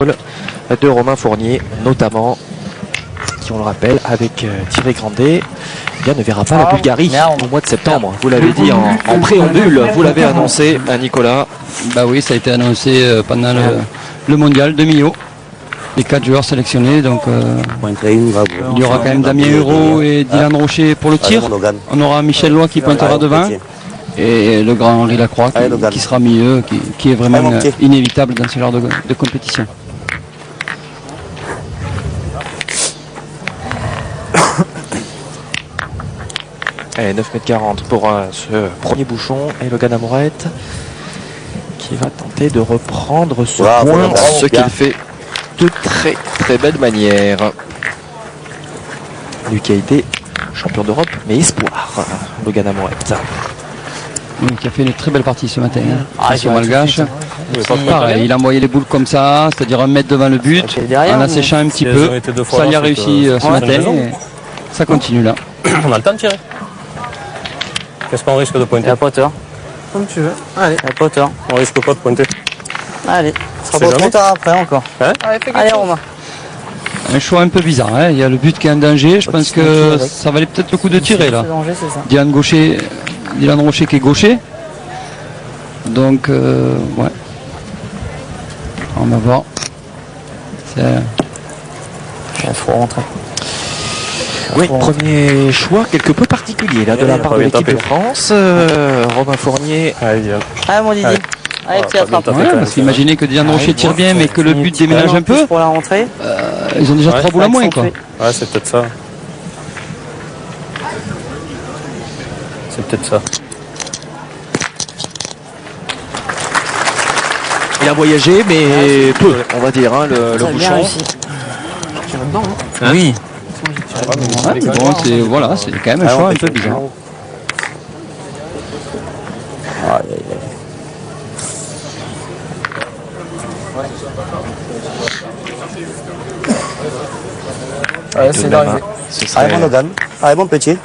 de Romain Fournier, notamment, qui on le rappelle, avec Thierry Grandet, ne verra pas la Bulgarie au mois de septembre. Vous l'avez dit en préambule, vous l'avez annoncé à Nicolas. Bah oui, ça a été annoncé pendant le mondial de Millau. Les 4 joueurs sélectionnés, donc il y aura quand même Damien Hureau et Dylan Rocher pour le tir. On aura Michel Loy qui pointera devant et le grand Henri Lacroix qui sera milieu, qui est vraiment inévitable dans ce genre de compétition. Allez, 9,40 m pour ce premier bouchon et Logan Amourette qui va tenter de reprendre ce point, ce qu'il fait de très très belle manière. Lui qui a été champion d'Europe mais espoir, Logan Amourette. Qui a fait une très belle partie ce matin. Malgache. Pareil, il a envoyé les boules comme ça, c'est-à-dire 1 mètre devant le but, en asséchant un petit peu. Ça y a réussi ce matin et ça continue là. On a le temps de tirer. Qu'est-ce qu'on risque de pointer? À poteur. Comme tu veux. Allez. À poteur. On risque pas de pointer. Allez. Ce sera pas trop tard après encore. Hein? Allez Romain. Un choix un peu bizarre, hein. Il y a le but qui est en danger, je pense que ça valait peut-être le coup de tirer là. Dylan Rocher qui est gaucher. Donc ouais. On va voir. Il faut rentrer. Oui, premier choix quelque peu particulier là de la part de l'équipe de France. Romain Fournier. Allez mon Didi. Allez, petit attrape. Ouais, parce qu'imaginez que Dylan Rocher tire bien mais que le but déménage un peu. Pour la rentrée. Ils ont déjà 3 boules à moins quoi. Ouais, c'est peut-être ça. C'est peut-être ça. Il a voyagé mais peu, on va dire, hein, le bouchon. Oui. Ouais, bon, c'est quand même un choix un peu bizarre. C'est l'arrivée. Allez mon Logan, allez mon petit.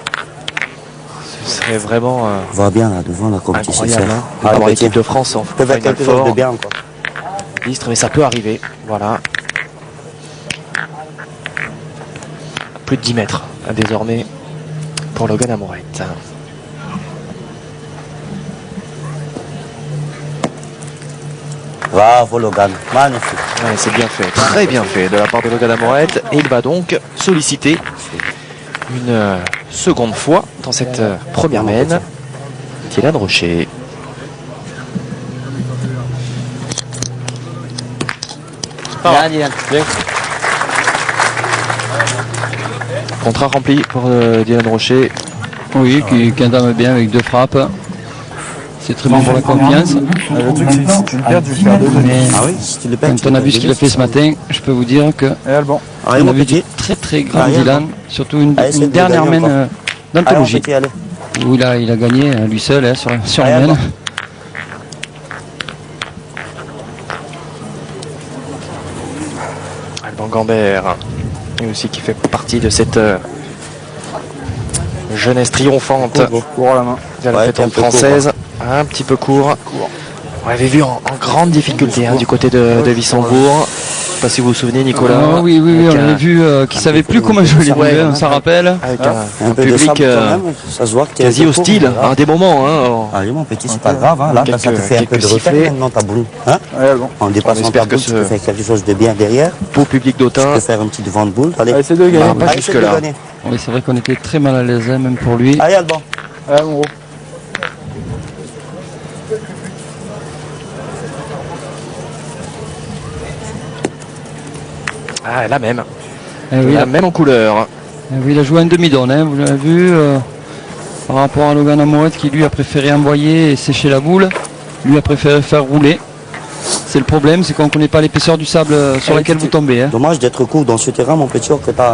Ce serait vraiment on va bien là devant la compétition. incroyable de voir l'équipe de France en peut-être quelque chose de bien quoi. Mais ça peut arriver, voilà. Plus de 10 mètres désormais pour Logan Amourette. Bravo Logan, magnifique. Ouais, c'est bien fait, très bien fait de la part de Logan Amourette. Et il va donc solliciter une seconde fois dans cette première mène Dylan Rocher. Bien Dylan. Contrat rempli pour Dylan Rocher. Oui, qui entame bien avec 2 frappes. C'est très bon pour la confiance. Le truc c'est que si tu le perds, tu le perds de Mais quand on a vu ce qu'il a fait ce matin, je peux vous dire que on a vu du très grand Dylan, surtout une dernière mène d'anthologie où il a gagné à lui seul sur la mène. Alban Gambert, lui aussi qui fait partie de cette jeunesse triomphante Cours à la main. de la pétanque française. Un petit peu court. On l'avait vu en grande difficulté du côté de Wissembourg. Je ne sais pas si vous vous souvenez, Nicolas. Oui, on avait vu qu'il ne savait plus comment jouer les boules, on s'en rappelle. Avec un public quasi hostile à des moments. Allez mon petit, c'est pas grave, là ça te fait un peu de repère maintenant ta boule. En dépassant ta boule, tu peux faire quelque chose de bien derrière. Beau public d'Autun. Tu peux faire un petit devant de boule. Allez, c'est de gagner. Pas jusque-là. Oui, c'est vrai qu'on était très mal à l'aise, même pour lui. Allez Alban. Allez mon gros. Ah, la même. Oui, La même en couleur. Oui, il a joué un demi-donne, vous l'avez vu. Par rapport à Logan Amourette qui lui a préféré envoyer et sécher la boule. Lui a préféré faire rouler. C'est le problème, c'est qu'on ne connaît pas l'épaisseur du sable sur laquelle vous tombez. Dommage d'être court dans ce terrain, mon petit, que tu as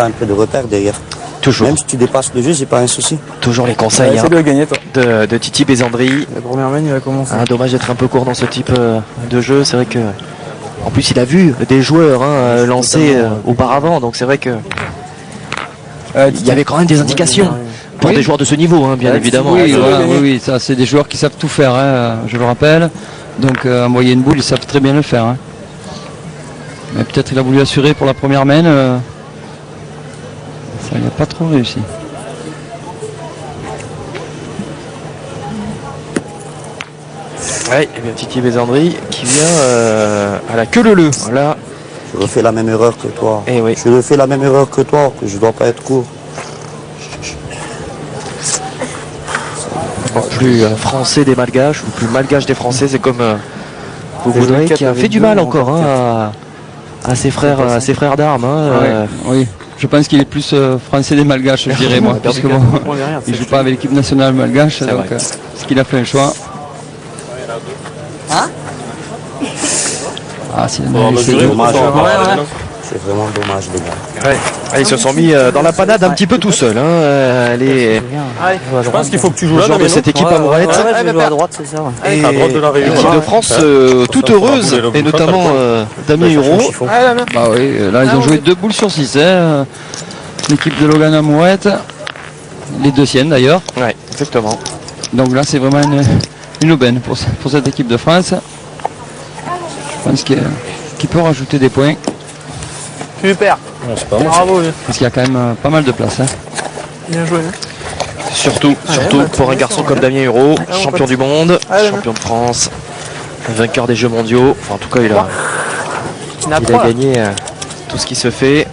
un peu de repère derrière. Toujours. Même si tu dépasses le jeu, c'est pas un souci. Toujours les conseils Essaye de gagner toi. de Titi Bézandry. La première main il va commencer. Dommage d'être un peu court dans ce type de jeu. C'est vrai que en plus il a vu des joueurs lancer auparavant, donc c'est vrai que il y avait quand même des indications pour des joueurs de ce niveau, bien évidemment. Oui, ça c'est des joueurs qui savent tout faire, je le rappelle. Donc envoyer une boule, ils savent très bien le faire. Mais peut-être il a voulu assurer pour la première main. Ça n'a pas trop réussi. Ouais, et bien Titi Bézandri qui vient à la queue leu. Voilà. Je refais la même erreur que toi. Eh oui. Je refais la même erreur que toi, que je dois pas être court. Bon, plus français des malgaches ou plus malgache des français, c'est comme vous voudrez, qui a fait du mal encore hein, à ses frères d'armes. Hein, Oui, je pense qu'il est plus français des malgaches, je dirais moi, parce que bon, il joue pas avec l'équipe nationale malgache, donc ce qu'il a fait un choix. Hein? Ah, c'est Dommage. Ouais. C'est vraiment dommage, les gars. Ouais. Ah, ils se sont mis dans la panade un petit peu tout seuls. Hein. Les Je pense qu'il faut que tu joues là, joueurs de Damien, cette non équipe amourette. Ouais, je joue à droite, c'est ça. Ouais. Et à droite de la réunion. l'équipe de France toute heureuse, et notamment Damien Hureau. Bah oui, là ils ont joué 2 boules sur 6. L'équipe de Logan Amourette, les 2 siennes d'ailleurs. Ouais, exactement. Donc là c'est vraiment une aubaine pour cette équipe de France. Je pense qu'il peut rajouter des points. Super. C'est pas moi. Bravo. Parce qu'il y a quand même pas mal de place. Bien joué. Surtout pour un garçon comme Damien Hureau, champion du monde, champion de France, vainqueur des Jeux mondiaux. Enfin, en tout cas, il a gagné tout ce qui se fait.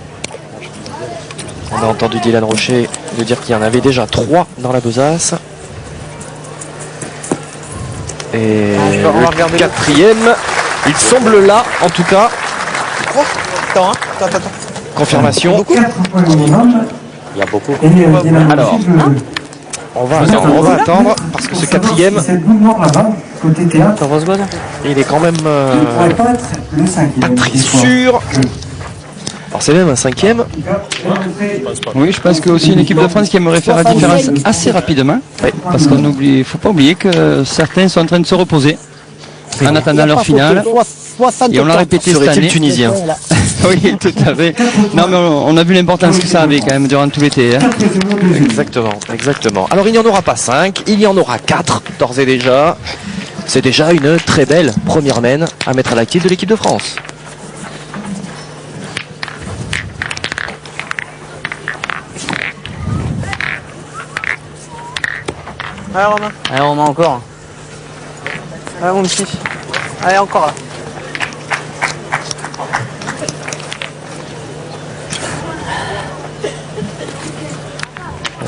On a entendu Dylan Rocher nous dire qu'il y en avait déjà 3 dans la besace. Et le 4e, il semble là, en tout cas. Attends. Confirmation. Il y a beaucoup. Alors, on va attendre parce que ce 4e, T'en penses quoi, toi? il est quand même pas très sûr. Alors c'est même un 5e. Oui, je pense que aussi une équipe de France qui aimerait faire la différence assez rapidement. Parce qu'il ne faut pas oublier que certains sont en train de se reposer en attendant leur finale. Et on l'a répété cette Serait-il année. tunisien? Oui, tout à fait. Non, mais on a vu l'importance que ça avait quand même durant tout l'été. Hein. Exactement. Alors il n'y en aura pas 5, il y en aura 4 d'ores et déjà. C'est déjà une très belle première main à mettre à l'actif de l'équipe de France. Allez, Romain. Allez, Romain, encore. Allez, mon petit. Allez, encore là.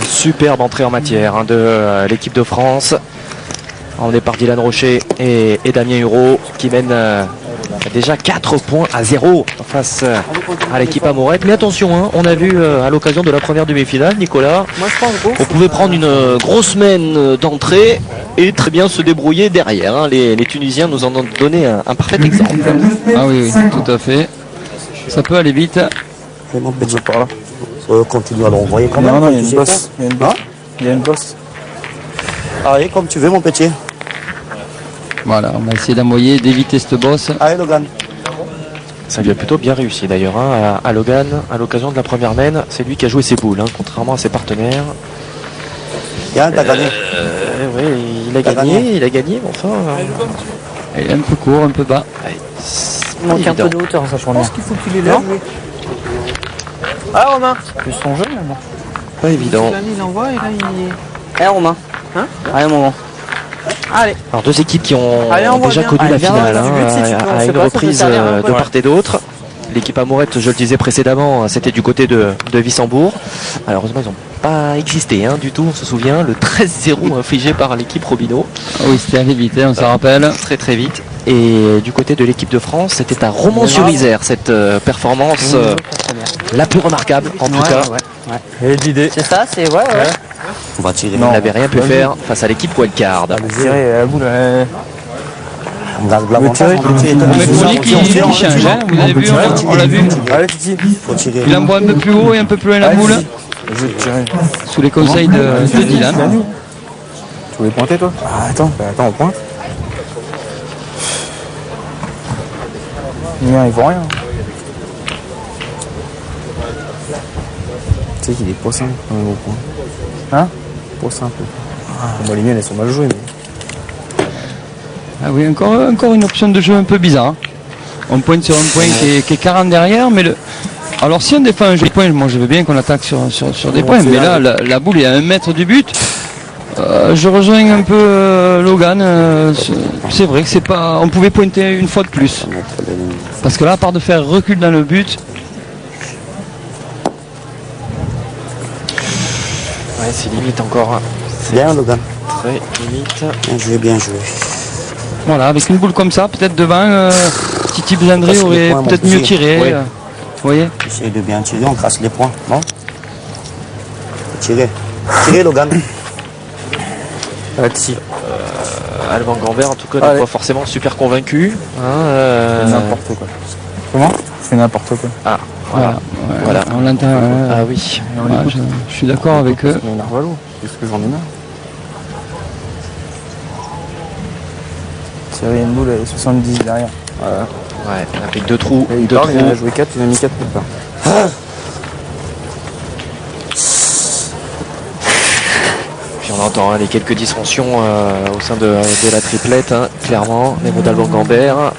Superbe entrée en matière de l'équipe de France. Emmené par Dylan Rocher et Damien Hureau qui mènent déjà 4 points à 0 face à l'équipe amourette. Mais attention, hein, on a vu à l'occasion de la première demi-finale, Nicolas, Moi, je pense gros. on pouvait prendre une grosse main d'entrée et très bien se débrouiller derrière. Hein. Les Tunisiens nous en ont donné un parfait exemple. Ah oui, tout à fait. Ça peut aller vite. C'est mon petit par là. Continue à l'envoyer quand même. Non, il y a tu une sais bosse. pas. Il y a une bosse. Il y a une bosse. Allez, comme tu veux, mon petit. Voilà, on va essayer d'envoyer, d'éviter cette bosse. Allez, Logan. Ça lui a plutôt bien réussi d'ailleurs hein, à Logan, à l'occasion de la première main. C'est lui qui a joué ses boules, hein, contrairement à ses partenaires. Yann, t'as gagné. Oui, il a gagné, mais enfin. Il est un peu court, un peu bas. Il manque un peu de hauteur, ça, pour lui. qu'il faut qu'il élève. Allez, Romain. Plus son jeu, mais bon. Pas évident. Il envoie et là, il... Allez, Romain. Hein? Allez, mon grand. Allez. Alors deux équipes qui ont Allez, on voit déjà bien. connu la Allez, viens, finale vas-y, hein, si tu peux, on à sait une pas, ça peut reprise servir un de peu. part et d'autre. L'équipe amourette, je le disais précédemment, c'était du côté de Wissembourg. Malheureusement, ils n'ont pas existé hein, du tout, on se souvient. Le 13-0 infligé par l'équipe Robineau. Oui, c'était allé vite, hein, on s'en rappelle. Très très vite. Et du côté de l'équipe de France, c'était à Romans-sur-Isère, cette performance la plus remarquable en tout cas. Et l'idée. C'est ça, c'est... Ouais. On va tirer. Il n'avait rien pu faire face à l'équipe Wildcard. Tirer la boule. On garde l'avantage. Mais Fournier qui change, hein, vous avez vu, on l'a vu. Allez, Titi. Faut tirer. Il envoie un peu plus haut et un peu plus loin la boule, Je vais te tirer. sous les conseils de Dylan. Tu voulais pointer, toi? Attends, on pointe. Il voit rien. Tu sais qu'il est pas simple quand même au point. Hein? Pas simple. Bon, les miennes, elles sont mal jouées, mais... Ah oui, encore une option de jeu un peu bizarre. On pointe sur un point qui est 40 derrière, mais alors si on défend un jeu de point, moi je veux bien qu'on attaque sur des points, mais là la boule est à 1 mètre du but. Je rejoins un peu Logan, c'est vrai que c'est pas. On pouvait pointer une fois de plus. Parce que là, à part de faire recul dans le but. Ouais, c'est limite encore. C'est bien Logan. Très limite. Bien joué, bien joué. Voilà, avec une boule comme ça, peut-être devant, Titi Besandri aurait peut-être mieux tiré. Oui. Vous voyez. Essaye de bien tirer, on casse les points. Bon. Tirez. Tirez Logan. Alban Gambert, en tout cas, n'est pas forcément super convaincu. N'importe quoi. Comment? Je fais n'importe quoi. Ah, voilà. On l'entend. Ah oui. Je suis d'accord avec eux. C'est Narvalo. Qu'est-ce que j'en ai marre? Tirer une boule à 70 derrière. Voilà. Ouais, avec 2 trous. Et il parle, il en a joué 4, il a mis 4 pour pas. Puis on entend les quelques dissensions au sein de la triplette, clairement. Les mots d'Alban Gambert.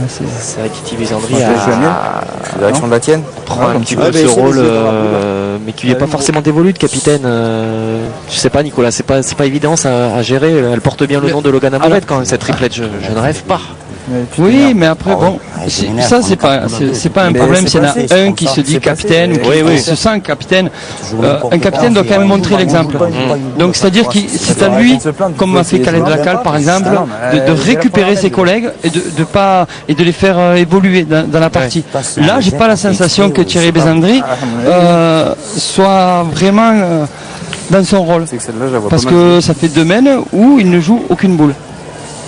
C'est vrai que Titi Besandri la direction de la tienne. prend un petit peu ce rôle, mais qui lui est pas forcément dévolu de capitaine. Je sais pas, Nicolas, c'est pas évident ça à gérer. Elle porte bien le nom de Logan Amoret quand même, cette triplette. Je ne rêve pas. Oui, mais après, bon, ça c'est pas un problème s'il y en a un qui se dit capitaine ou qui se sent capitaine. Un capitaine doit quand même montrer l'exemple. Donc c'est-à-dire que c'est à lui, comme a fait Khaled Lacal par exemple, de récupérer ses collègues et de les faire évoluer dans la partie. Là, j'ai pas la sensation que Thierry Besandri soit vraiment dans son rôle. Parce que ça fait 2 semaines où il ne joue aucune boule.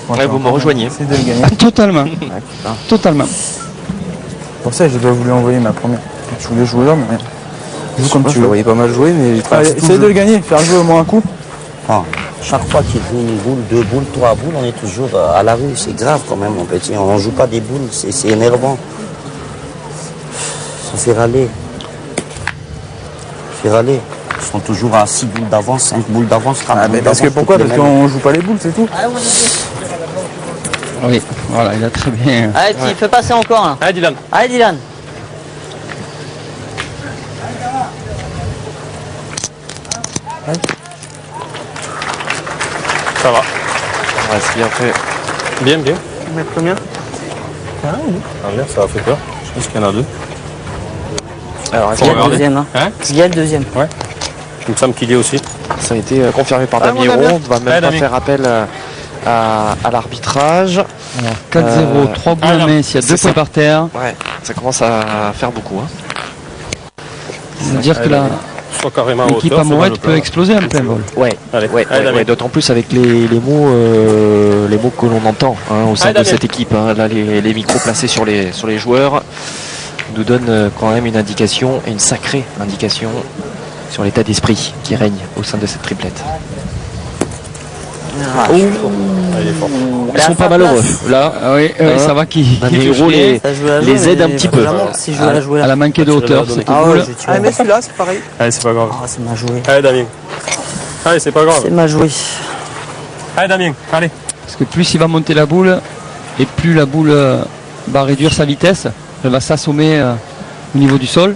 Ouais, vous me rejoignez. C'est de le gagner. Totalement. Totalement. Pour ça, je dois vous lui envoyer ma première. Je voulais jouer là, mais. Joue comme tu veux. Voyez pas mal jouer, mais. Allez, essayez de le gagner, faire jouer au moins un coup. Ah, chaque fois qu'il joue une boule, 2 boules, 3 boules, on est toujours à la rue. C'est grave quand même, mon petit. On ne joue pas des boules, c'est énervant. Ça fait râler. Ils sont toujours à 6 boules d'avance, 5 boules d'avance. Mais parce que pourquoi? Parce qu'on joue pas les boules, c'est tout. Oui, voilà, il a très bien. Allez, tu fais passer encore là. Allez, Dylan. Allez, Dylan. Ça va. Ouais, c'est bien fait. Bien. Tu mets combien? Ah merde, ça a fait peur. Je pense qu'il y en a 2. Alors, Il y a le deuxième. Hein. Il y a le deuxième. Ouais. Il me semble qu'il y est aussi. ça a été confirmé par Damien Hérault. On ne va même pas faire appel à l'arbitrage. 4-0, 3 boules à main, s'il y a 2 points par terre. Ouais, ça commence à faire beaucoup. C'est-à-dire que l'équipe Amoret peut exploser en plein vol. Ouais, d'autant plus avec les mots que l'on entend au sein de cette équipe. Là, les micros placés sur les joueurs nous donnent quand même une indication, et une sacrée indication, sur l'état d'esprit qui règne au sein de cette triplette. Ils sont pas malheureux. Là, ça va qui les aide un petit peu. Elle a manqué de hauteur, c'est cool. Mais celui-là, c'est pareil. Allez, c'est pas grave. C'est mal joué. Allez, Damien. Allez, c'est pas grave. C'est mal joué. Allez, Damien, allez. Parce que plus il va monter la boule, et plus la boule va réduire sa vitesse, elle va s'assommer au niveau du sol.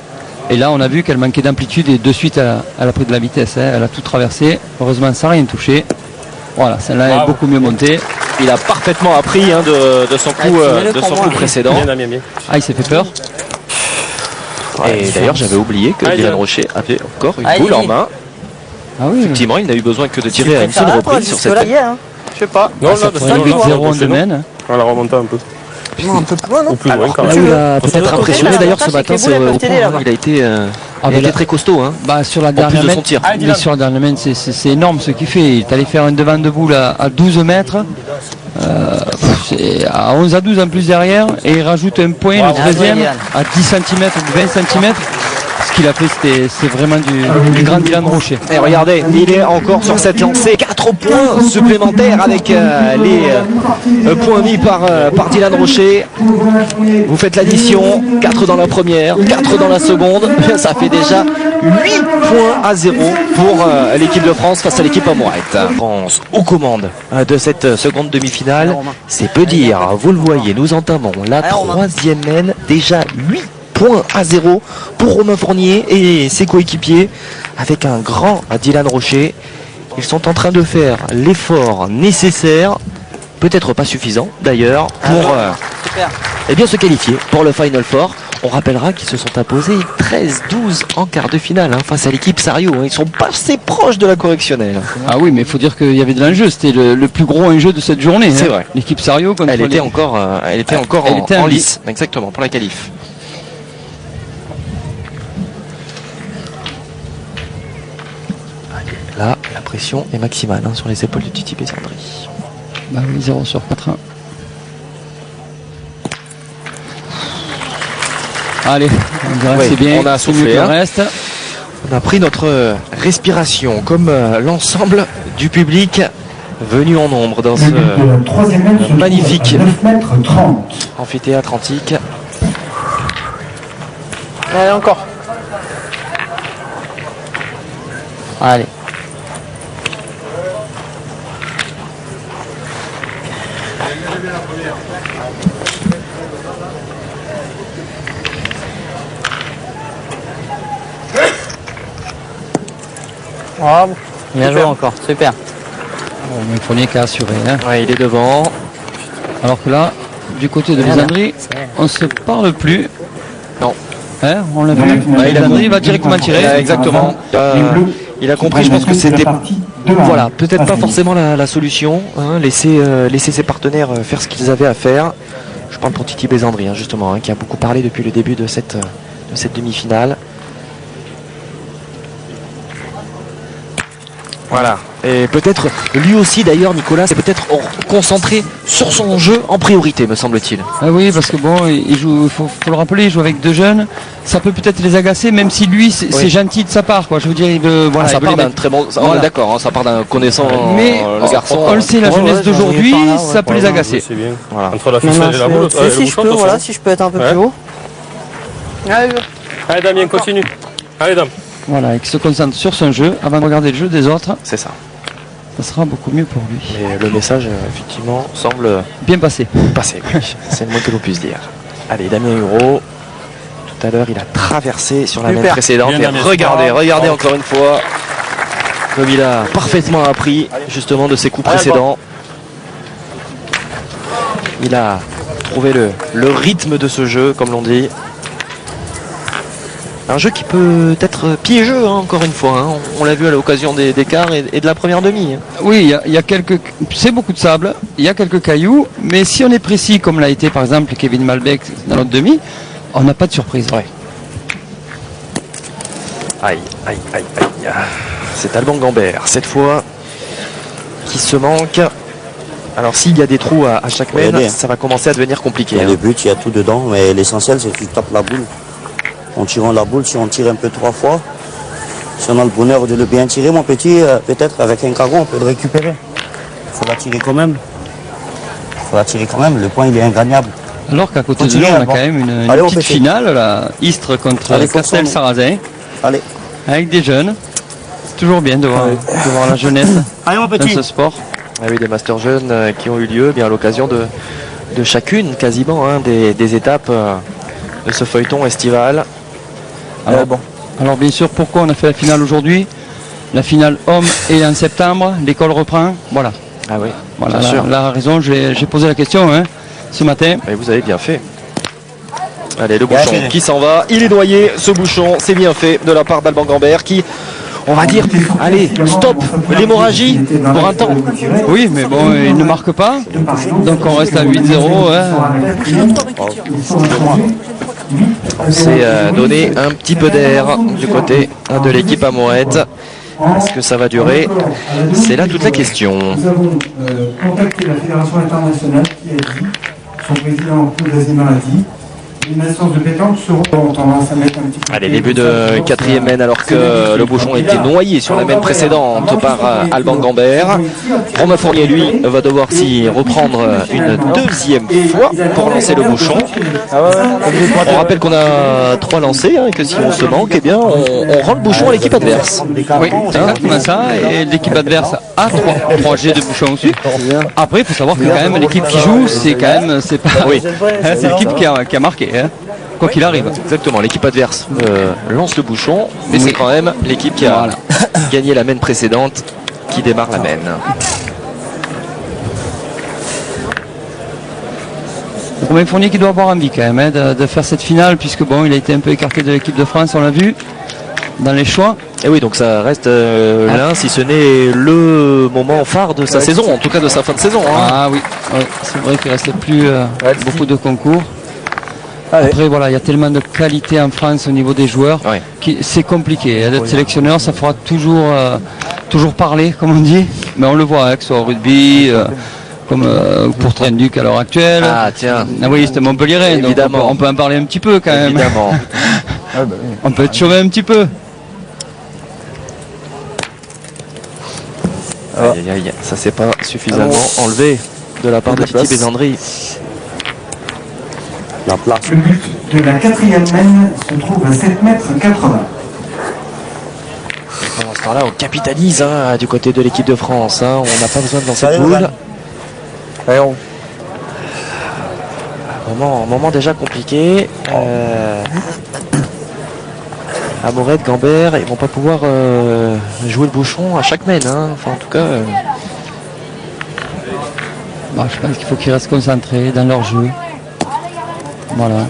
Et là, on a vu qu'elle manquait d'amplitude et de suite, elle a pris de la vitesse. Elle a tout traversé. Heureusement, sans rien toucher. Voilà, celle-là est beaucoup mieux montée. Il a parfaitement appris de son coup, précédent. Bien. Ah, il s'est fait peur. Et d'ailleurs, j'avais oublié que Dylan Rocher avait encore une boule en main. Ah oui. Effectivement, il n'a eu besoin que de tirer à une seule reprise sur cette. Je sais pas. Non, ça ferait 8-0 en domaine. On la remonte un peu. Non, un peu plus loin, non? Ou plus loin quand même. Il a peut-être impressionné d'ailleurs ce matin. Il a été très costaud. Sur la En plus dernière de son mène, tir. mais sur la dernière mène, c'est énorme ce qu'il fait. Il est allé faire un devant de boule à 12 mètres. C'est à 11 à 12 en plus derrière. Et il rajoute un point, le deuxième, à 10 cm ou 20 cm. ce qu'il a fait, c'est vraiment du grand Dylan Rocher. Et regardez, il est encore sur cette lancée. 4 points supplémentaires avec les points mis par Dylan Rocher. Vous faites l'addition, 4 dans la première, 4 dans la seconde. Ça fait déjà 8-0 pour l'équipe de France face à l'équipe amourette. France aux commandes de cette seconde demi-finale. C'est peu dire, vous le voyez, nous entamons la 3e main, déjà 8-0 pour Romain Fournier et ses coéquipiers avec un grand Dylan Rocher. Ils sont en train de faire l'effort nécessaire, peut-être pas suffisant d'ailleurs, pour bien se qualifier pour le Final Four. On rappellera qu'ils se sont imposés 13-12 en quart de finale face à l'équipe Sario. Ils sont passés proches de la correctionnelle. Ah oui, mais il faut dire qu'il y avait de l'enjeu. C'était le plus gros enjeu de cette journée. C'est vrai. L'équipe Sario contre elle était encore en lice. Exactement, pour la qualif. Là, la pression est maximale sur les épaules du Titi Bézandry. Bah oui, 0 sur 4-1. Allez, on dirait que c'est bien. On a soufflé. Reste. On a pris notre respiration comme l'ensemble du public venu en nombre dans ce magnifique amphithéâtre antique. Allez, encore. Allez. Oh, bien joué encore, super. Le premier qui a assuré. Ouais, il est devant. Alors que là, du côté de Bézandry, on ne se parle plus. Non. On l'a vu. Bézandry va directement tirer. Exactement. Il a compris, je pense que c'était voilà, peut-être pas forcément la solution. Laisser ses partenaires faire ce qu'ils avaient à faire. Je parle pour Titi Bézandry, justement, qui a beaucoup parlé depuis le début de cette demi-finale. Voilà. Et peut-être, lui aussi d'ailleurs, Nicolas, c'est peut-être concentré sur son jeu en priorité, me semble-t-il. Ah oui, parce que bon, il joue, faut le rappeler, il joue avec 2 jeunes. Ça peut peut-être les agacer, même si lui, c'est gentil de sa part, quoi. Je veux dire, ça part d'un très bon. On est d'accord, ça part d'un connaissant. Mais le garçon. On le sait, la jeunesse d'aujourd'hui, ça peut les agacer. C'est bien. Voilà. Entre la ficelle et la boule. Si je peux être un peu plus haut. Allez, Damien, continue. Allez, Dame. Voilà, et qui se concentre sur son jeu avant de regarder le jeu des autres. C'est ça. Ça sera beaucoup mieux pour lui. Mais le message, effectivement, semble bien passer. C'est le moins que l'on puisse dire. Allez, Damien Hureau. Tout à l'heure, il a traversé sur la main précédente. Et regardez encore une fois comme il a parfaitement appris justement de ses coups précédents. Il a trouvé le rythme de ce jeu, comme l'on dit. Un jeu qui peut être piégeux, encore une fois. On l'a vu à l'occasion des quarts et de la première demi. Oui, il y a quelques. C'est beaucoup de sable, il y a quelques cailloux, mais si on est précis, comme l'a été par exemple Kevin Malbec dans notre demi, on n'a pas de surprise. Ouais. Aïe. C'est Alban Gambert, cette fois, qui se manque. Alors s'il y a des trous à chaque mène, ça va commencer à devenir compliqué. Le but, il y a tout dedans, mais l'essentiel, c'est que tu tapes la boule. En tirant la boule, si on tire un peu 3 fois, si on a le bonheur de le bien tirer, mon petit, peut-être avec un carreau, on peut le récupérer. Il faut la tirer quand même. Le point, il est ingagnable. Alors qu'à côté de nous, on a quand même une petite finale, là, Istres contre Castel-Sarrazin. Allez. Avec des jeunes. C'est toujours bien de voir la jeunesse dans ce sport. Ah oui, des masters jeunes qui ont eu lieu bien à l'occasion de chacune, quasiment, des étapes de ce feuilleton estival. Alors bien sûr, pourquoi on a fait la finale aujourd'hui? La finale homme est en septembre, l'école reprend, voilà. Ah oui, voilà la raison, j'ai posé la question ce matin. Et vous avez bien fait. Allez, le bouchon qui s'en va, il est noyé, ce bouchon, c'est bien fait de la part d'Alban Gambert qui, on va dire, allez, stop l'hémorragie pour un temps. Oui, mais bon, il ne marque pas, donc on reste à 8-0. C'est donner un petit peu d'air du côté de l'équipe amourette. Est-ce que ça va durer? C'est là toute la question. Nous avons contacté la Fédération internationale qui a dit, son président Claude Azimar a dit, une instance de pétanque seront tendance à mettre un petit peu. Allez, début de 4e mène alors que le bouchon était noyé sur la mène précédente par Alban Gambert. Romain Fournier, lui, va devoir s'y reprendre une deuxième fois pour lancer le bouchon. On rappelle qu'on a 3 lancés et que si on se manque, eh bien, on rend le bouchon à l'équipe adverse. Oui, c'est exactement ça. Et l'équipe adverse a 3 jets de bouchon aussi. Après, il faut savoir que quand même l'équipe qui joue, c'est quand même, c'est pas, c'est l'équipe qui a marqué, hein, quoi qu'il arrive. Exactement, l'équipe adverse lance le bouchon, mais c'est quand même l'équipe qui a gagné la mène précédente qui démarre la mène. Romain Fournier qui doit avoir envie quand même de faire cette finale, puisque bon, il a été un peu écarté de l'équipe de France, on l'a vu dans les choix. Et oui, donc ça reste l'un, si ce n'est le moment phare de sa saison, en tout cas de sa fin de saison. Hein. Ah oui, c'est vrai qu'il ne reste plus beaucoup de concours. Après, voilà, il y a tellement de qualité en France au niveau des joueurs, c'est compliqué. D'être sélectionneur, ça fera toujours parler, comme on dit. Mais on le voit, que ce soit au rugby, comme pour Trenduc à l'heure actuelle. Ah tiens. Ah oui, c'était Montpellier, donc on peut en parler un petit peu quand même. Évidemment. On peut être chauvé un petit peu. Aïe, aïe, aïe. Ça c'est pas suffisamment enlevé de la part de Titi Bézandri. La place. Le but de la 4e mène se trouve à 7 mètres 80. Pendant ce temps-là, on capitalise du côté de l'équipe de France. On n'a pas besoin de lancer de boule. Moment déjà compliqué. Amouret, Gambert, ils vont pas pouvoir jouer le bouchon à chaque mène. Enfin, en tout cas. Je pense qu'il faut qu'ils restent concentrés dans leur jeu. Voilà.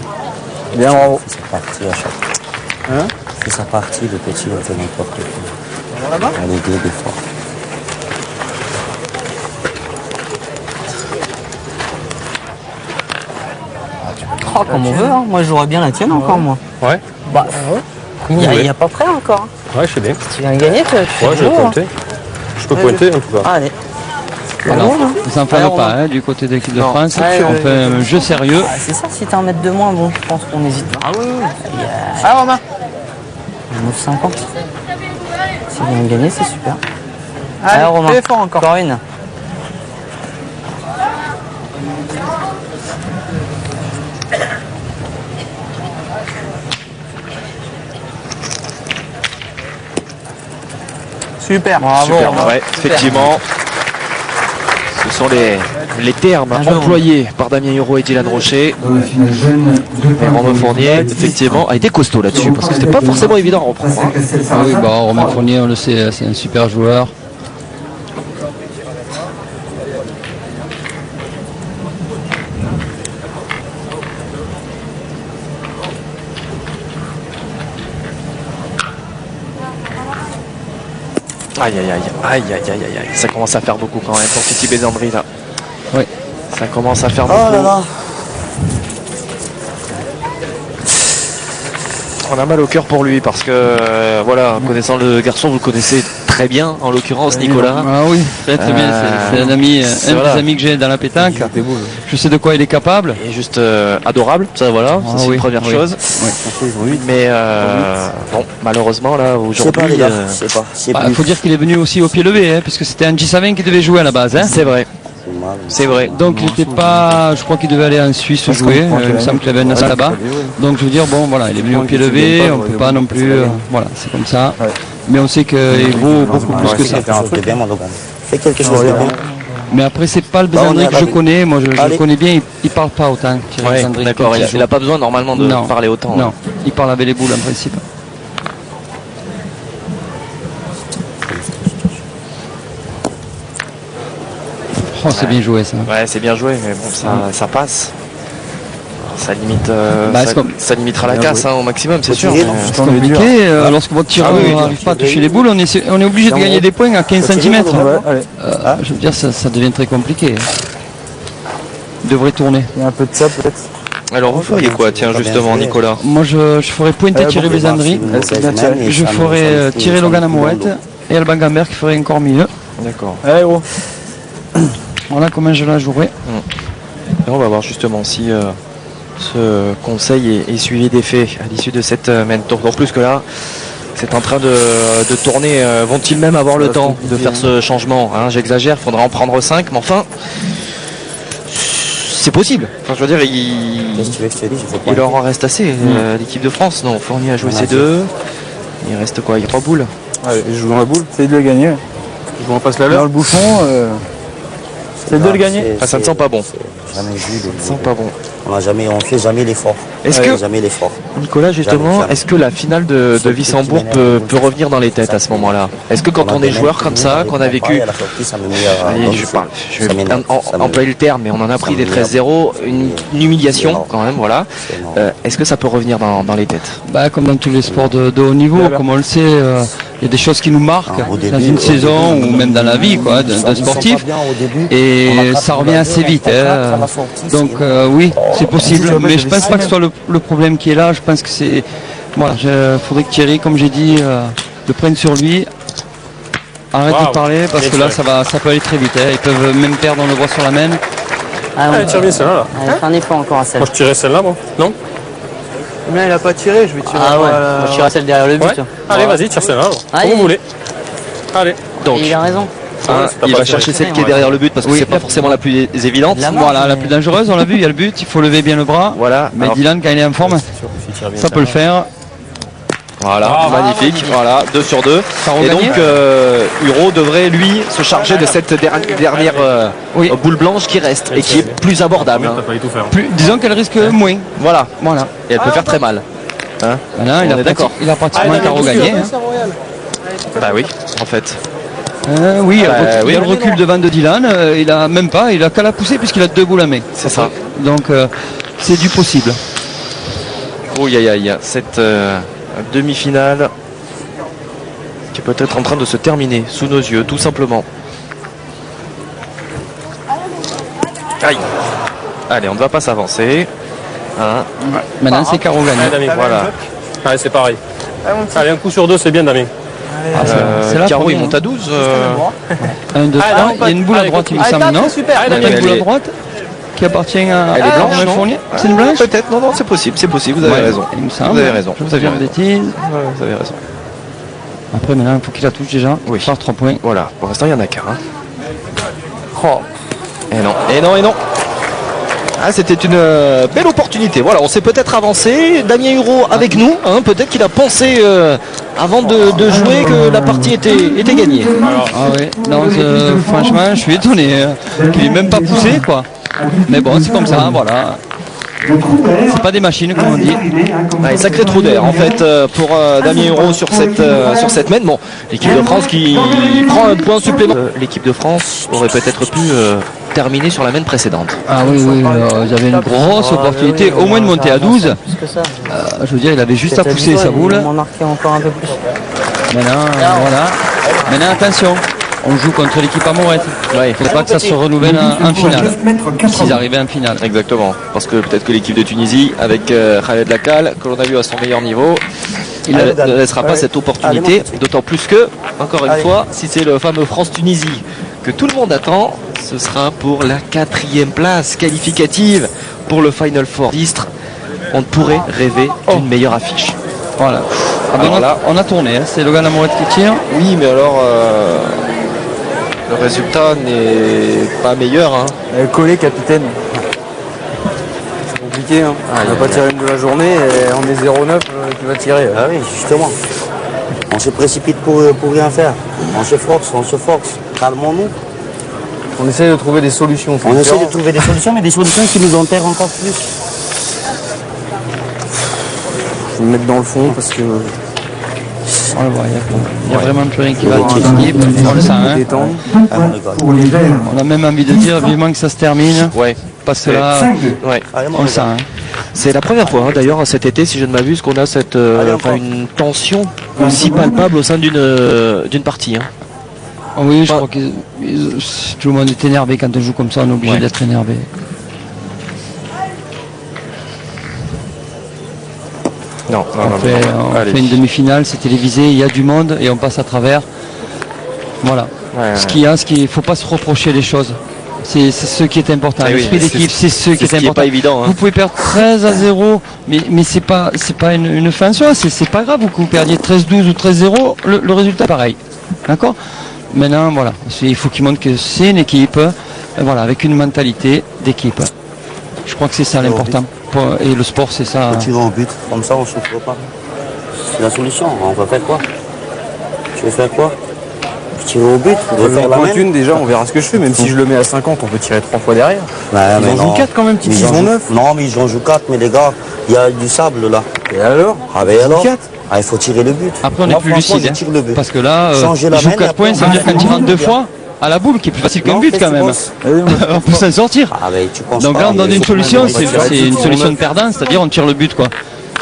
Bien, bravo. C'est parti à chaque. C'est sa partie, le petit, on fait n'importe quoi. Allez, des fois. Oh, comme on veut, hein. Moi j'aurais bien la tienne encore, moi. Ouais. Bah, il n'y a pas près encore. Ouais, je sais bien. Si tu viens de gagner, tu fais Ouais, je vais pointer. Je peux pointer en tout cas. Allez. Alors, ne s'enflamme pas du côté de l'équipe de France. On fait un jeu sérieux. C'est ça, si t'es en mettre de moins, bon, je pense qu'on n'hésite pas. Ah oui, oui. Ah, Romain 9,50. Si vous vient de gagner, c'est super. Allez, Romain. Fort encore une. Super, bravo. Super, ouais, effectivement. Ce sont les termes employés par Damien Huro et Dylan Rocher. Et Romain Fournier, effectivement, a été costaud là-dessus, parce que c'était pas forcément évident à reprendre. Ah oui, Romain Fournier, on le sait, c'est un super joueur. Aïe aïe aïe, aïe aïe aïe aïe aïe, ça commence à faire beaucoup quand même pour Titi Bézandri là. Oui. Ça commence à faire beaucoup. Oh là là. On a mal au cœur pour lui parce que voilà, connaissant le garçon, vous le connaissez très bien, en l'occurrence Nicolas. Ah oui, très bien, c'est un ami, des amis que j'ai dans la pétanque. Je sais de quoi il est capable. Il est juste adorable, ça voilà, ça, c'est une première chose. Oui. Mais bon, malheureusement là aujourd'hui, il faut dire qu'il est venu aussi au pied levé, puisque c'était Angie Savin qui devait jouer à la base. C'est vrai. C'est vrai. Donc il n'était pas, je crois qu'il devait aller en Suisse jouer, il me semble qu'il avait un as là-bas. Donc je veux dire, bon voilà, il est venu au pied levé, on ne peut pas non plus, voilà, c'est comme ça. Mais on sait qu'il vaut beaucoup plus que ça. Fais quelque chose de bien. Mais après c'est pas le Bézandri que je connais, moi je le connais bien, il parle pas autant. D'accord, il n'a pas besoin normalement de parler autant. Non, il parle avec les boules en principe. Oh, c'est bien joué ça. Ouais, c'est bien joué, mais bon, ça passe. Ça limite, ça limitera la casse au maximum, c'est sûr. C'est compliqué. Lorsque votre tireur n'arrive pas à toucher les boules, on est obligé de gagner des points à 15 cm. Je veux dire, ça devient très compliqué. Il devrait tourner. Il y a un peu de ça peut-être. Alors vous feriez quoi, tiens, justement, Nicolas? Moi, je ferais pointer Thierry Bézandri. Je ferais tirer Logan Amouette et Alban Gambert qui ferait encore mieux. D'accord. Allez, gros. Voilà comment je la jouerai. Et on va voir justement si ce conseil est suivi des faits à l'issue de cette main tour. En plus que là, c'est en train de tourner. Vont-ils même avoir le temps de faire ce changement, hein? J'exagère, il faudra en prendre 5, mais enfin, c'est possible. Enfin, je veux dire, il leur en reste assez. L'équipe de France, non, Fournier a joué ses 2. Il reste quoi? Il y a 3 boules. Ouais, je joue dans la boule, c'est de le gagner. Je vous en passe la leur. Dans le bouchon, c'est de le gagner. Ça ne sent pas bon. Jamais vu. Ça sent pas bon. On fait jamais l'effort. Est-ce que jamais l'effort. Nicolas, justement, est-ce que la finale de Wissembourg peut revenir dans les têtes à ce moment-là? Est-ce que quand on est joueur comme ça, qu'on a vécu, je vais employer le terme, mais on en a pris des 13-0, une humiliation quand même, voilà. Est-ce que ça peut revenir dans les têtes? Bah, comme dans tous les sports de haut niveau, comme on le sait, il y a des choses qui nous marquent dans une saison ou même dans la vie quoi, d'un sportif. Et ça revient assez vite. Hein. Donc oui, c'est possible. Mais je pense pas que ce soit le problème qui est là. Je pense que c'est... Voilà, il faudrait que Thierry, comme j'ai dit, le prenne sur lui. Arrête de parler parce que là, ça peut aller très vite. Hein. Ils peuvent même perdre le droit sur la main. Allez, tire bien celle-là. Là. Allez, fais un effort encore à celle. Moi, je tirais celle-là, moi. Non? Mais il a pas tiré, je vais tirer. Ah ouais, moi je tire à celle derrière le but. Ouais. Allez, vas-y, tire celle-là. Comme vous voulez. Allez. Donc, il a raison. Il va chercher celle qui est derrière le but parce que c'est pas forcément la plus évidente. Voilà, la plus dangereuse, on l'a vu, il y a le but, il faut lever bien le bras. Voilà. Mais Dylan, quand il est en forme, ça peut le faire. Voilà, magnifique. Voilà, 2 sur 2. Et donc, Huro devrait, lui, se charger de cette dernière boule blanche qui reste et qui est plus abordable. Hein. Disons qu'elle risque moins. Voilà. Et elle peut faire très mal. Hein, voilà, il a pratiquement un carreau gagné. Hein. Bah oui, en fait. Oui, il y a le recul devant de Dylan. Il a qu'à la pousser puisqu'il a 2 boules à main. C'est ça. Donc, c'est du possible. Oh, cette demi-finale qui est peut-être en train de se terminer sous nos yeux, tout simplement. Aïe. Allez, on ne va pas s'avancer. Hein. Maintenant, c'est carreau gagné. Voilà. Allez, c'est pareil. Allez, un coup sur 2, c'est bien, Damien. Caro, il monte à 12. 1, 2, 3. Il y a une boule à droite, il me semble, non? Il y a une boule à droite qui appartient à... Elle est blanche, non? C'est une blanche? Peut-être, non, c'est possible, vous avez raison. Il me semble. Vous avez raison. Je vous avais une bêtise. Vous avez raison. Après, maintenant, il faut qu'il la touche déjà. Oui. Faire 3 points. Voilà, pour l'instant, il n'y en a qu'un. Oh. Et non. Ah, c'était une belle opportunité. Voilà, on s'est peut-être avancé. Damien Huro avec nous. Hein, peut-être qu'il a pensé avant de jouer que la partie était gagnée. Ah oui, non, franchement, je suis étonné qu'il n'ait même pas poussé, quoi. Mais bon, c'est comme ça, voilà. C'est pas des machines, comme on dit. Ouais, sacré trou d'air, en fait, pour Damien Huro sur cette main. Bon, l'équipe de France qui prend un point supplémentaire. L'équipe de France aurait peut-être pu terminer sur la main précédente. Ah oui, ils avaient une grosse opportunité, au moins de monter à 12. Je veux dire, il avait juste à pousser sa boule. Encore un peu plus. Maintenant, voilà. Maintenant, attention. On joue contre l'équipe Amorette. Il ne faut pas que ça se renouvelle en finale. S'ils arrivaient en finale. Exactement. Parce que peut-être que l'équipe de Tunisie, avec Khaled Lakal, que l'on a vu à son meilleur niveau, il ne laissera pas cette opportunité. D'autant plus que, encore une fois, si c'est le fameux France-Tunisie que tout le monde attend, ce sera pour la 4e place qualificative pour le Final Four d'Istres. On pourrait rêver d'une meilleure affiche. Voilà. On a tourné. Hein. C'est Logan Amorette qui tire. Oui, mais alors... le résultat n'est pas meilleur. Hein. Collé, capitaine. C'est compliqué. Hein. On va pas tirer une de la journée et on est 0-9 qui va tirer. Ah oui, justement. On se précipite pour rien faire. On se force. Calmons-nous. On essaie de trouver des solutions. On essaie de trouver des solutions, mais des solutions qui nous enterrent encore plus. Je vais me mettre dans le fond parce que... Il n'y a vraiment plus rien qui va être l'équipe. On le sent, hein. On a même envie de dire vivement que ça se termine. Ouais. Parce que là, on le sent. Hein. C'est la première fois d'ailleurs cet été, si je ne m'abuse, qu'on a cette une tension aussi palpable au sein d'une partie. Hein. Oui, je crois que tout le monde est énervé quand on joue comme ça, on est obligé d'être énervé. On fait une demi-finale, c'est télévisé, il y a du monde et on passe à travers. Voilà. Ce qu'il faut pas se reprocher les choses. C'est ce qui est important. L'esprit d'équipe, c'est ce qui est important. Pas évident. Hein. Vous pouvez perdre 13-0, mais c'est pas une fin en soi. C'est pas grave. Vous perdiez 13-12 ou 13-0, le résultat est pareil. D'accord. Maintenant, voilà, il faut qu'ils montrent que c'est une équipe, voilà, avec une mentalité d'équipe. Je crois que c'est ça l'important. Et le sport, c'est ça. Tirer au but, comme ça on ne souffre pas. C'est la solution. On va faire quoi? Tu veux faire quoi? Tirer au but, on va faire la main. Déjà, on verra ce que je fais. Même si je le mets à 50, on peut tirer 3 fois derrière. Bah, ils en jouent 4 quand même, ils en 9. Non, mais ils en jouent 4, mais les gars, il y a du sable là. Et alors? Ah, ben alors? Ah, il faut tirer le but. Après, on est plus lucide. Hein, parce que là, je joue 4 points, ça veut dire qu'un tirant 2 fois à la boule, qui est plus facile qu'un but quand même. On peut s'en sortir. Ah, ben, tu penses donc pas, là, on donne une solution, c'est une solution de perdant, c'est-à-dire on tire le but quoi.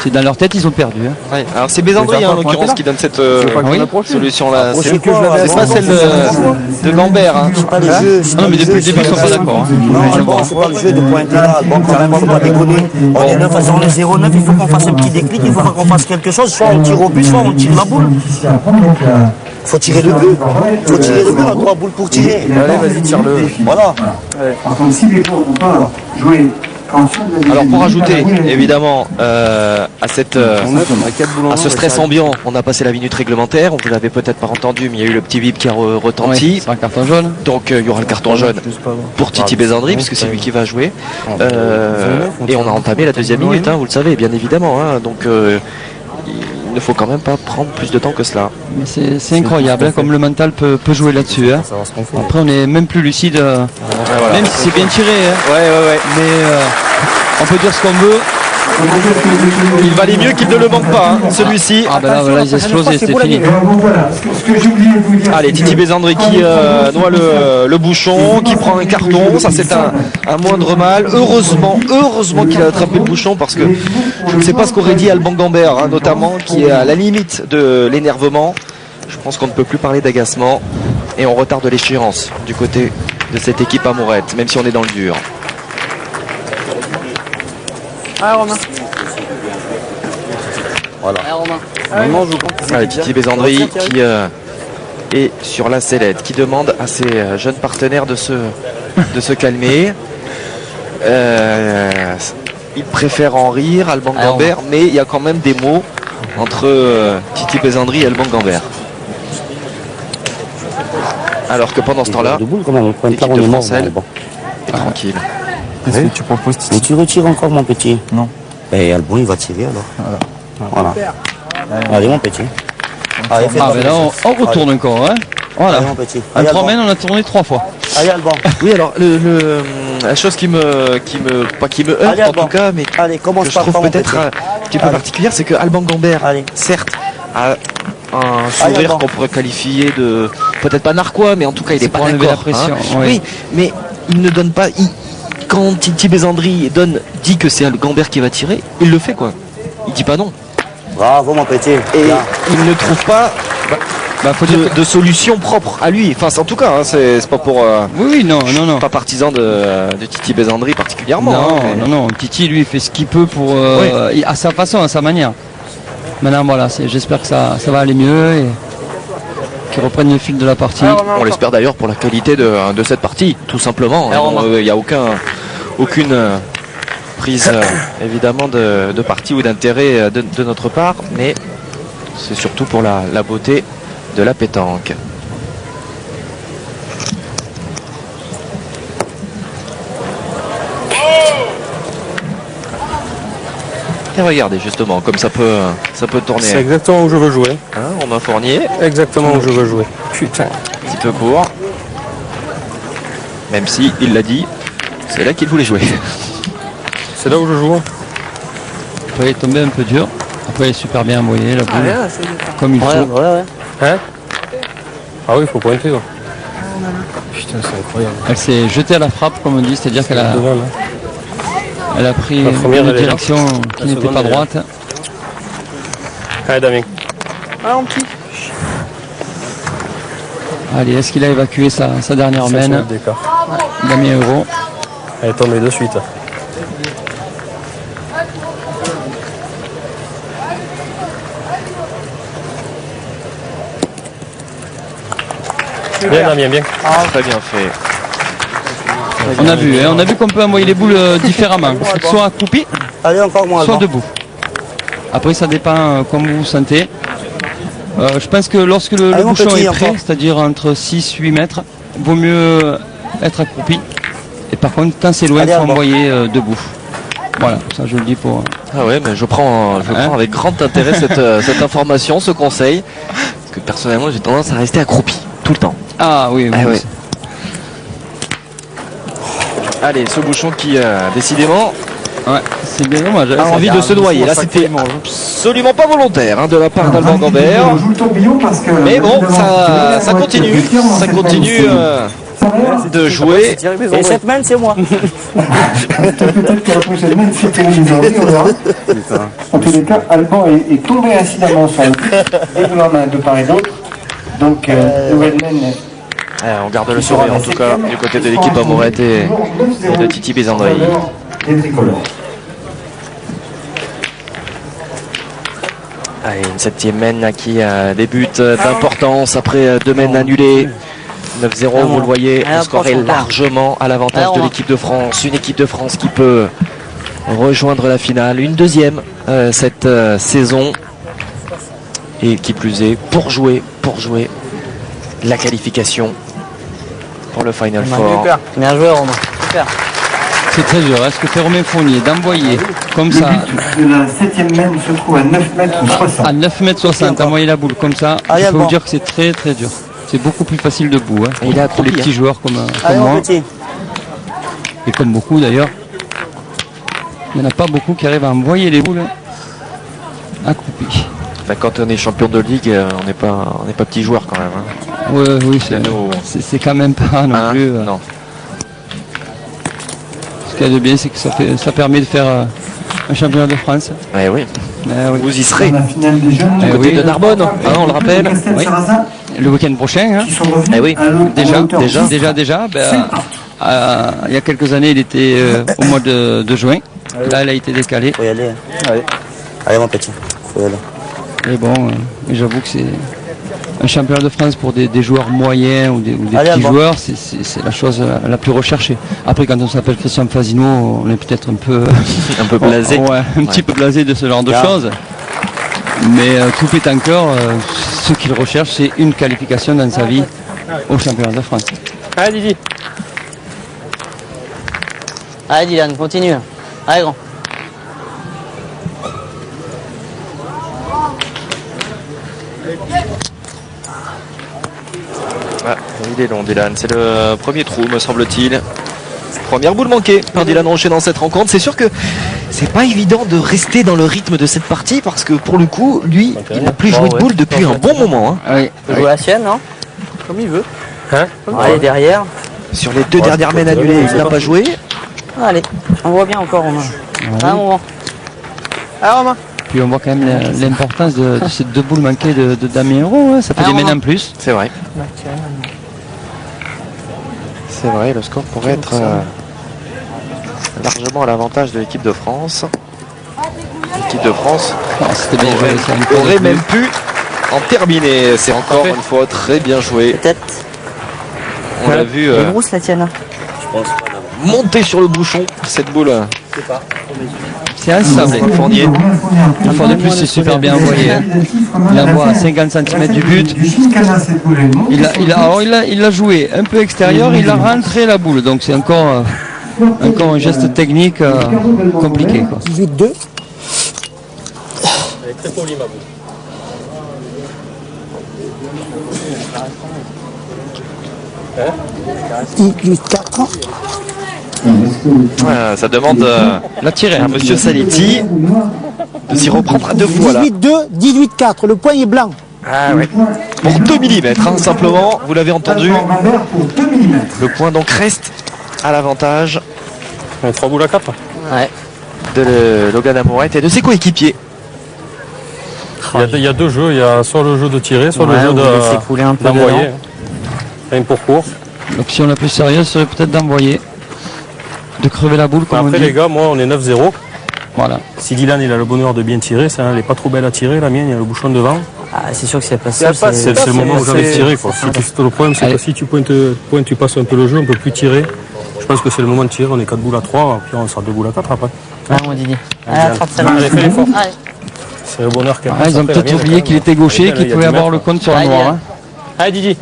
C'est dans leur tête, ils ont perdu. Hein. Ouais. Alors c'est Bézandry en l'occurrence qui donne cette solution-là. C'est pas celle de Gambert. Hein. C'est pas le jeu. Non, mais depuis le début, ils sont pas d'accord. Non, c'est pas le jeu de pointer là. Bon, quand même, faut pas déconner. On est 9 à 0, on est 0-9, il faut qu'on fasse un petit déclic, il faut qu'on fasse quelque chose. Soit on tire au but, soit on tire la boule. Faut tirer le but. Faut tirer le but, on a 3 boules pour tirer. Allez, vas-y, tire-le. Voilà. Donc si les joueurs n'ont pas joué Alors pour ajouter évidemment à ce stress ambiant, on a passé la minute réglementaire, vous l'avez peut-être pas entendu, mais il y a eu le petit bip qui a retenti. C'est un carton jaune. Donc il y aura le carton jaune pour Titi Bézandry, puisque c'est lui qui va jouer. Et on a entamé la deuxième minute, hein, vous le savez, bien évidemment. Hein, donc il ne faut quand même pas prendre plus de temps que cela. Mais c'est incroyable, hein, comme le mental peut jouer là-dessus. Hein. Après, on est même plus lucide, même si c'est bien tiré. Hein. Ouais. Mais on peut dire ce qu'on veut. Il valait mieux qu'il ne le manque pas, hein, celui-ci. Ah ben là, ils explosent et c'est fini. Voilà, ce que j'ai oublié de vous dire. Allez, Titi Bézandry qui noie le bouchon, qui prend un carton, ça c'est un moindre mal. Heureusement qu'il a attrapé le bouchon, parce que je ne sais pas ce qu'aurait dit Alban Gambert, hein, notamment, qui est à la limite de l'énervement. Je pense qu'on ne peut plus parler d'agacement et on retarde l'échéance du côté de cette équipe amourette, même si on est dans le dur. Ah, Romain. Voilà. Ah, Romain. Allez, Titi Bézandry qui est sur la sellette, qui demande à ses jeunes partenaires de se calmer. Il préfère en rire, Alban Gambert, mais il y a quand même des mots entre Titi Bézandry et Alban Gambert. Alors que pendant ce temps-là, l'équipe de France, elle, est tranquille. Qu'est-ce que tu proposes, Titi? Mais tu retires encore, mon petit? Non. Et Albon, il va tirer alors. Voilà. Allez, mon petit. Allez, mais là, on retourne encore. Hein. Voilà. Allez, mon petit. En 3 mètres, on a tourné 3 fois. Allez, Alban. Oui, alors la chose qui me heurte en tout cas, mais allez, que je trouve peut-être un petit peu particulière, c'est que Alban Gambert, certes, a un sourire qu'on pourrait qualifier de peut-être pas narquois, mais en tout cas il est pas d'accord. La pression. Hein. Oui, mais il ne donne pas. Quand Titi Bézandry dit que c'est Gambert qui va tirer, il le fait quoi. Il dit pas non. Bravo, mon petit. Et il ne trouve pas de solution propre à lui. Enfin, en tout cas, hein, c'est pas pour. Oui, non. Pas partisan de Titi Bézandry particulièrement. Non. Titi, lui, fait ce qu'il peut pour à sa façon, à sa manière. Maintenant, voilà, j'espère que ça va aller mieux et qu'ils reprennent le fil de la partie. On l'espère d'ailleurs pour la qualité de cette partie, tout simplement. Il n'y a aucune prise évidemment de parti ou d'intérêt de notre part, mais c'est surtout pour la beauté de la pétanque. Et regardez justement comme ça peut tourner. C'est exactement où je veux jouer. Hein, Romain Fournier. Exactement où je veux jouer. Putain. Un petit peu court. Même si il l'a dit, c'est là qu'il voulait jouer. C'est là où je joue. Après il est tombé un peu dur. Après il est super bien envoyé la boule. Comme il faut. Hein? Ah oui, il faut pointer. Quoi. Putain, c'est incroyable. Elle s'est jetée à la frappe comme on dit, c'est-à-dire qu'elle a. Elle a pris une direction qui n'était pas droite. Allez, Damien. Allez, est-ce qu'il a évacué sa dernière mène? Damien Euro. Elle est tombée de suite. Bien, Damien, bien. Très bien fait. On a vu qu'on peut envoyer les boules différemment, soit accroupi, Allez, encore moins. soit debout. Après, ça dépend comme vous vous sentez. Je pense que lorsque le bouchon est prêt, c'est-à-dire entre 6-8 mètres, il vaut mieux être accroupi. Et par contre, quand c'est loin, il faut envoyer debout. Voilà, ça je le dis pour... Ah ouais, mais je prends avec grand intérêt cette information, ce conseil. Parce que personnellement, j'ai tendance à rester accroupi tout le temps. Ah oui, oui. Oui. Allez, ce bouchon qui, décidément, Ouais, c'est bien dommage. a envie de se noyer. Là, c'était absolument pas volontaire de la part d'Alban Gambert. On joue le tourbillon parce que Mais bon, ça continue. Ça continue de jouer. Et cette main, c'est moi. peut-être que la prochaine main, c'est aujourd'hui, on verra. En tous les cas, Alban est tombé incidemment sur le et de la main de part et d'autre. Donc, nouvelle main. On garde le sourire en tout cas du côté de l'équipe Amourette et de Titi Bézandry. Des tricolores. Allez, une 7e main qui débute d'importance après 2 mains annulées. 9-0, vous le voyez, le score est largement à l'avantage de l'équipe de France. Une équipe de France qui peut rejoindre la finale. Une deuxième cette saison. Et qui plus est, pour jouer la qualification pour le Final Four. Bien joué, Romain. Super. C'est très dur. Est-ce que tu es Romain Fournier d'envoyer comme ça Le but de la 7e main se trouve à 9 mètres 60. à 9 mètres 60, envoyer la boule comme ça, je peux vous dire que c'est très très dur. C'est beaucoup plus facile debout. Hein, pour les petits joueurs comme moi. Et comme beaucoup d'ailleurs. Il n'y en a pas beaucoup qui arrivent à envoyer les boules accroupies. Enfin, quand on est champion de ligue, on n'est pas petit joueur quand même. Hein. Ouais, oui, c'est quand même pas non plus. Non. Ce qu'il y a de bien, c'est que ça permet de faire un championnat de France. Eh oui. Oui. Vous y serez. Dans la finale des jeunes, Du côté de Narbonne, on le rappelle. Oui. Le week-end prochain, hein. qui sont revenus Eh oui. Déjà. Il y a quelques années, il était au mois de juin. Là, il a été décalé. Faut y aller. Allez, mon petit. Faut y aller. Et bon, j'avoue que c'est un championnat de France pour des joueurs moyens ou des petits joueurs, c'est la chose la plus recherchée. Après, quand on s'appelle Christian Fasino, on est peut-être un peu blasé. Un petit peu blasé de ce genre de choses. Mais tout est encore, ce qu'il recherche, c'est une qualification dans sa vie au championnat de France. Allez, Didi. Allez, Dylan, continue. Allez, grand. Ah, il est long, Dylan. C'est le premier trou, me semble-t-il. Première boule manquée par Dylan Rocher dans cette rencontre. C'est sûr que c'est pas évident de rester dans le rythme de cette partie parce que pour le coup, lui, il n'a plus joué de boule depuis un bon moment. Hein. Oui. Il peut jouer la sienne, non? Comme il veut. Hein? Allez, derrière. Sur les 2 dernières mains annulées, il n'a pas joué. Allez, on voit bien encore, Romain. Ah, on voit. Allez, Romain. Puis on voit quand même l'importance de ces 2 boules manquées de Damien Hérault. Hein. Ça fait des mains en plus. C'est vrai. C'est vrai, le score pourrait être largement à l'avantage de l'équipe de France. L'équipe de France C'était bien joué. aurait même pu en terminer. C'est encore une fois très bien joué. Peut-être. On l'a vu Elle est grosse, la tienne. monter sur le bouchon, cette boule. C'est instable. Fournier. Une fois de plus, c'est super bien envoyé. Hein. Il envoie à 50 cm du but. Il l'a joué un peu extérieur, il a rentré la boule. Donc c'est encore un geste technique compliqué. 18-2. Elle est très polie, ma boule. Hein? 18-4. Voilà, ça demande la tirer à Monsieur Saletti de s'y reprendre à 2 fois là. 18-2, 18-4. Le point est blanc. Ah ouais. Pour 2 mm, simplement, vous l'avez entendu. Le point donc reste à l'avantage. 3 boules à 4. Ouais. De Logan Amourette et de ses coéquipiers. Il y a 2 jeux, il y a soit le jeu de tirer, soit le jeu d'envoyer. Un pour court. L'option la plus sérieuse serait peut-être d'envoyer. De crever la boule comme après on dit. les gars, moi on est 9-0. Voilà. Si Dylan il a le bonheur de bien tirer, ça, elle n'est pas trop belle à tirer, la mienne il y a le bouchon devant. Ah, c'est sûr que c'est pas ça. C'est le moment où j'avais tiré quoi. Le problème c'est que si tu pointes, tu passes un peu le jeu, on ne peut plus tirer. Je pense que c'est le moment de tirer, on est 4 boules à 3, puis on sera 2 boules à 4 après. Ouais, mon Didier. Allez, attrape celle-là. Allez, fais l'effort. Allez. C'est le bonheur qu'elle Ils ont peut-être oublié qu'il était gaucher, qu'il pouvait avoir le compte sur la noire. Hein. Allez, Didier.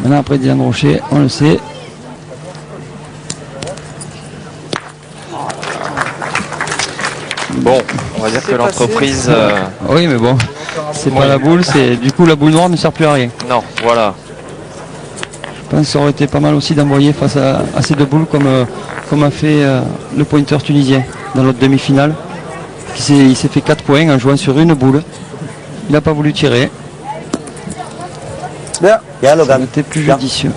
Maintenant, après Dylan Rocher, on le sait. Bon, on va dire que l'entreprise... Oui, mais bon, c'est pas la boule, c'est du coup la boule noire ne sert plus à rien. Non, voilà. Je pense que ça aurait été pas mal aussi d'envoyer face à ces deux boules comme a fait le pointeur tunisien dans notre demi-finale. Il s'est fait 4 points en jouant sur une boule. Il n'a pas voulu tirer. Bien, Logan. C'était plus judicieux.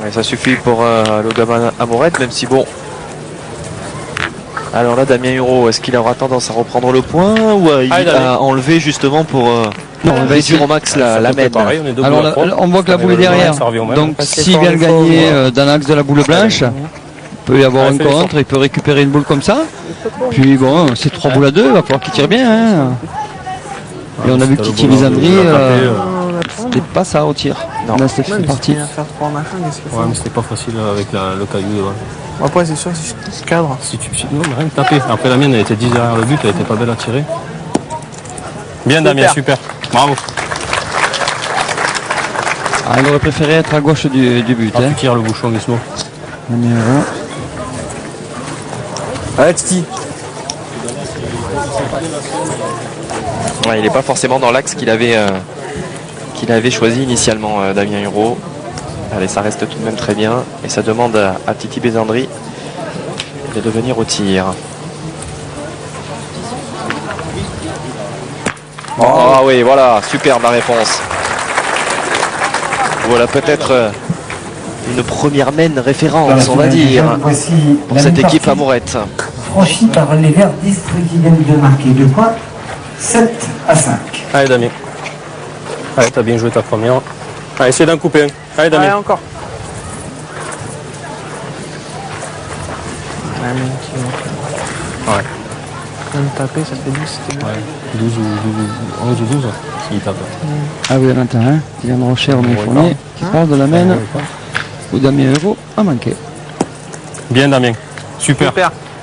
Et ça suffit pour Logan Amourette, même si bon... Alors là, Damien Huro, est-ce qu'il aura tendance à reprendre le point ou il a enlevé justement pour réduire au max la mène? Alors là, on voit que la boule est derrière. Donc s'il vient le gagner dans l'axe de la boule blanche, il peut y avoir un contre, il peut récupérer une boule comme ça. Puis bon, c'est 3 boules à 2, il va falloir qu'il tire bien. Hein. Et on a vu que Titi Lisandri, c'était pas ça au tir. Non, là c'était parti. Ouais, mais c'était pas facile avec le caillou devant. Après, c'est sûr, si je cadre. Non, mais rien que taper. Après, la mienne, elle était 10 derrière le but, elle était pas belle à tirer. Bien, Damien, super. Bravo. Ah, il aurait préféré être à gauche du but. Ah, tu tires le bouchon, Gizmo. Allez, Titi. Ouais, il n'est pas forcément dans l'axe qu'il avait choisi initialement, Damien Huro. Allez, ça reste tout de même très bien. Et ça demande à Titi Besandri de venir au tir. Oh oui, voilà, superbe la réponse. Voilà peut-être une première mène référence, on va dire, pour cette équipe Amourette. Franchi par les Verts d'Istres qui viennent de marquer 2 points, 7-5. Allez, Damien. Allez, t'as bien joué ta première. Allez, essaye d'en couper un. Allez, Damien. Allez, encore. Ouais. Même taper, ça fait 10, c'était bien. Ouais. 12 ou 11 ou 12, s'il tape. Ah oui, Valentin, hein. Dylan Rocher au Fournier qui parle de la mène où Damien Huro a manqué. Bien, Damien. Super.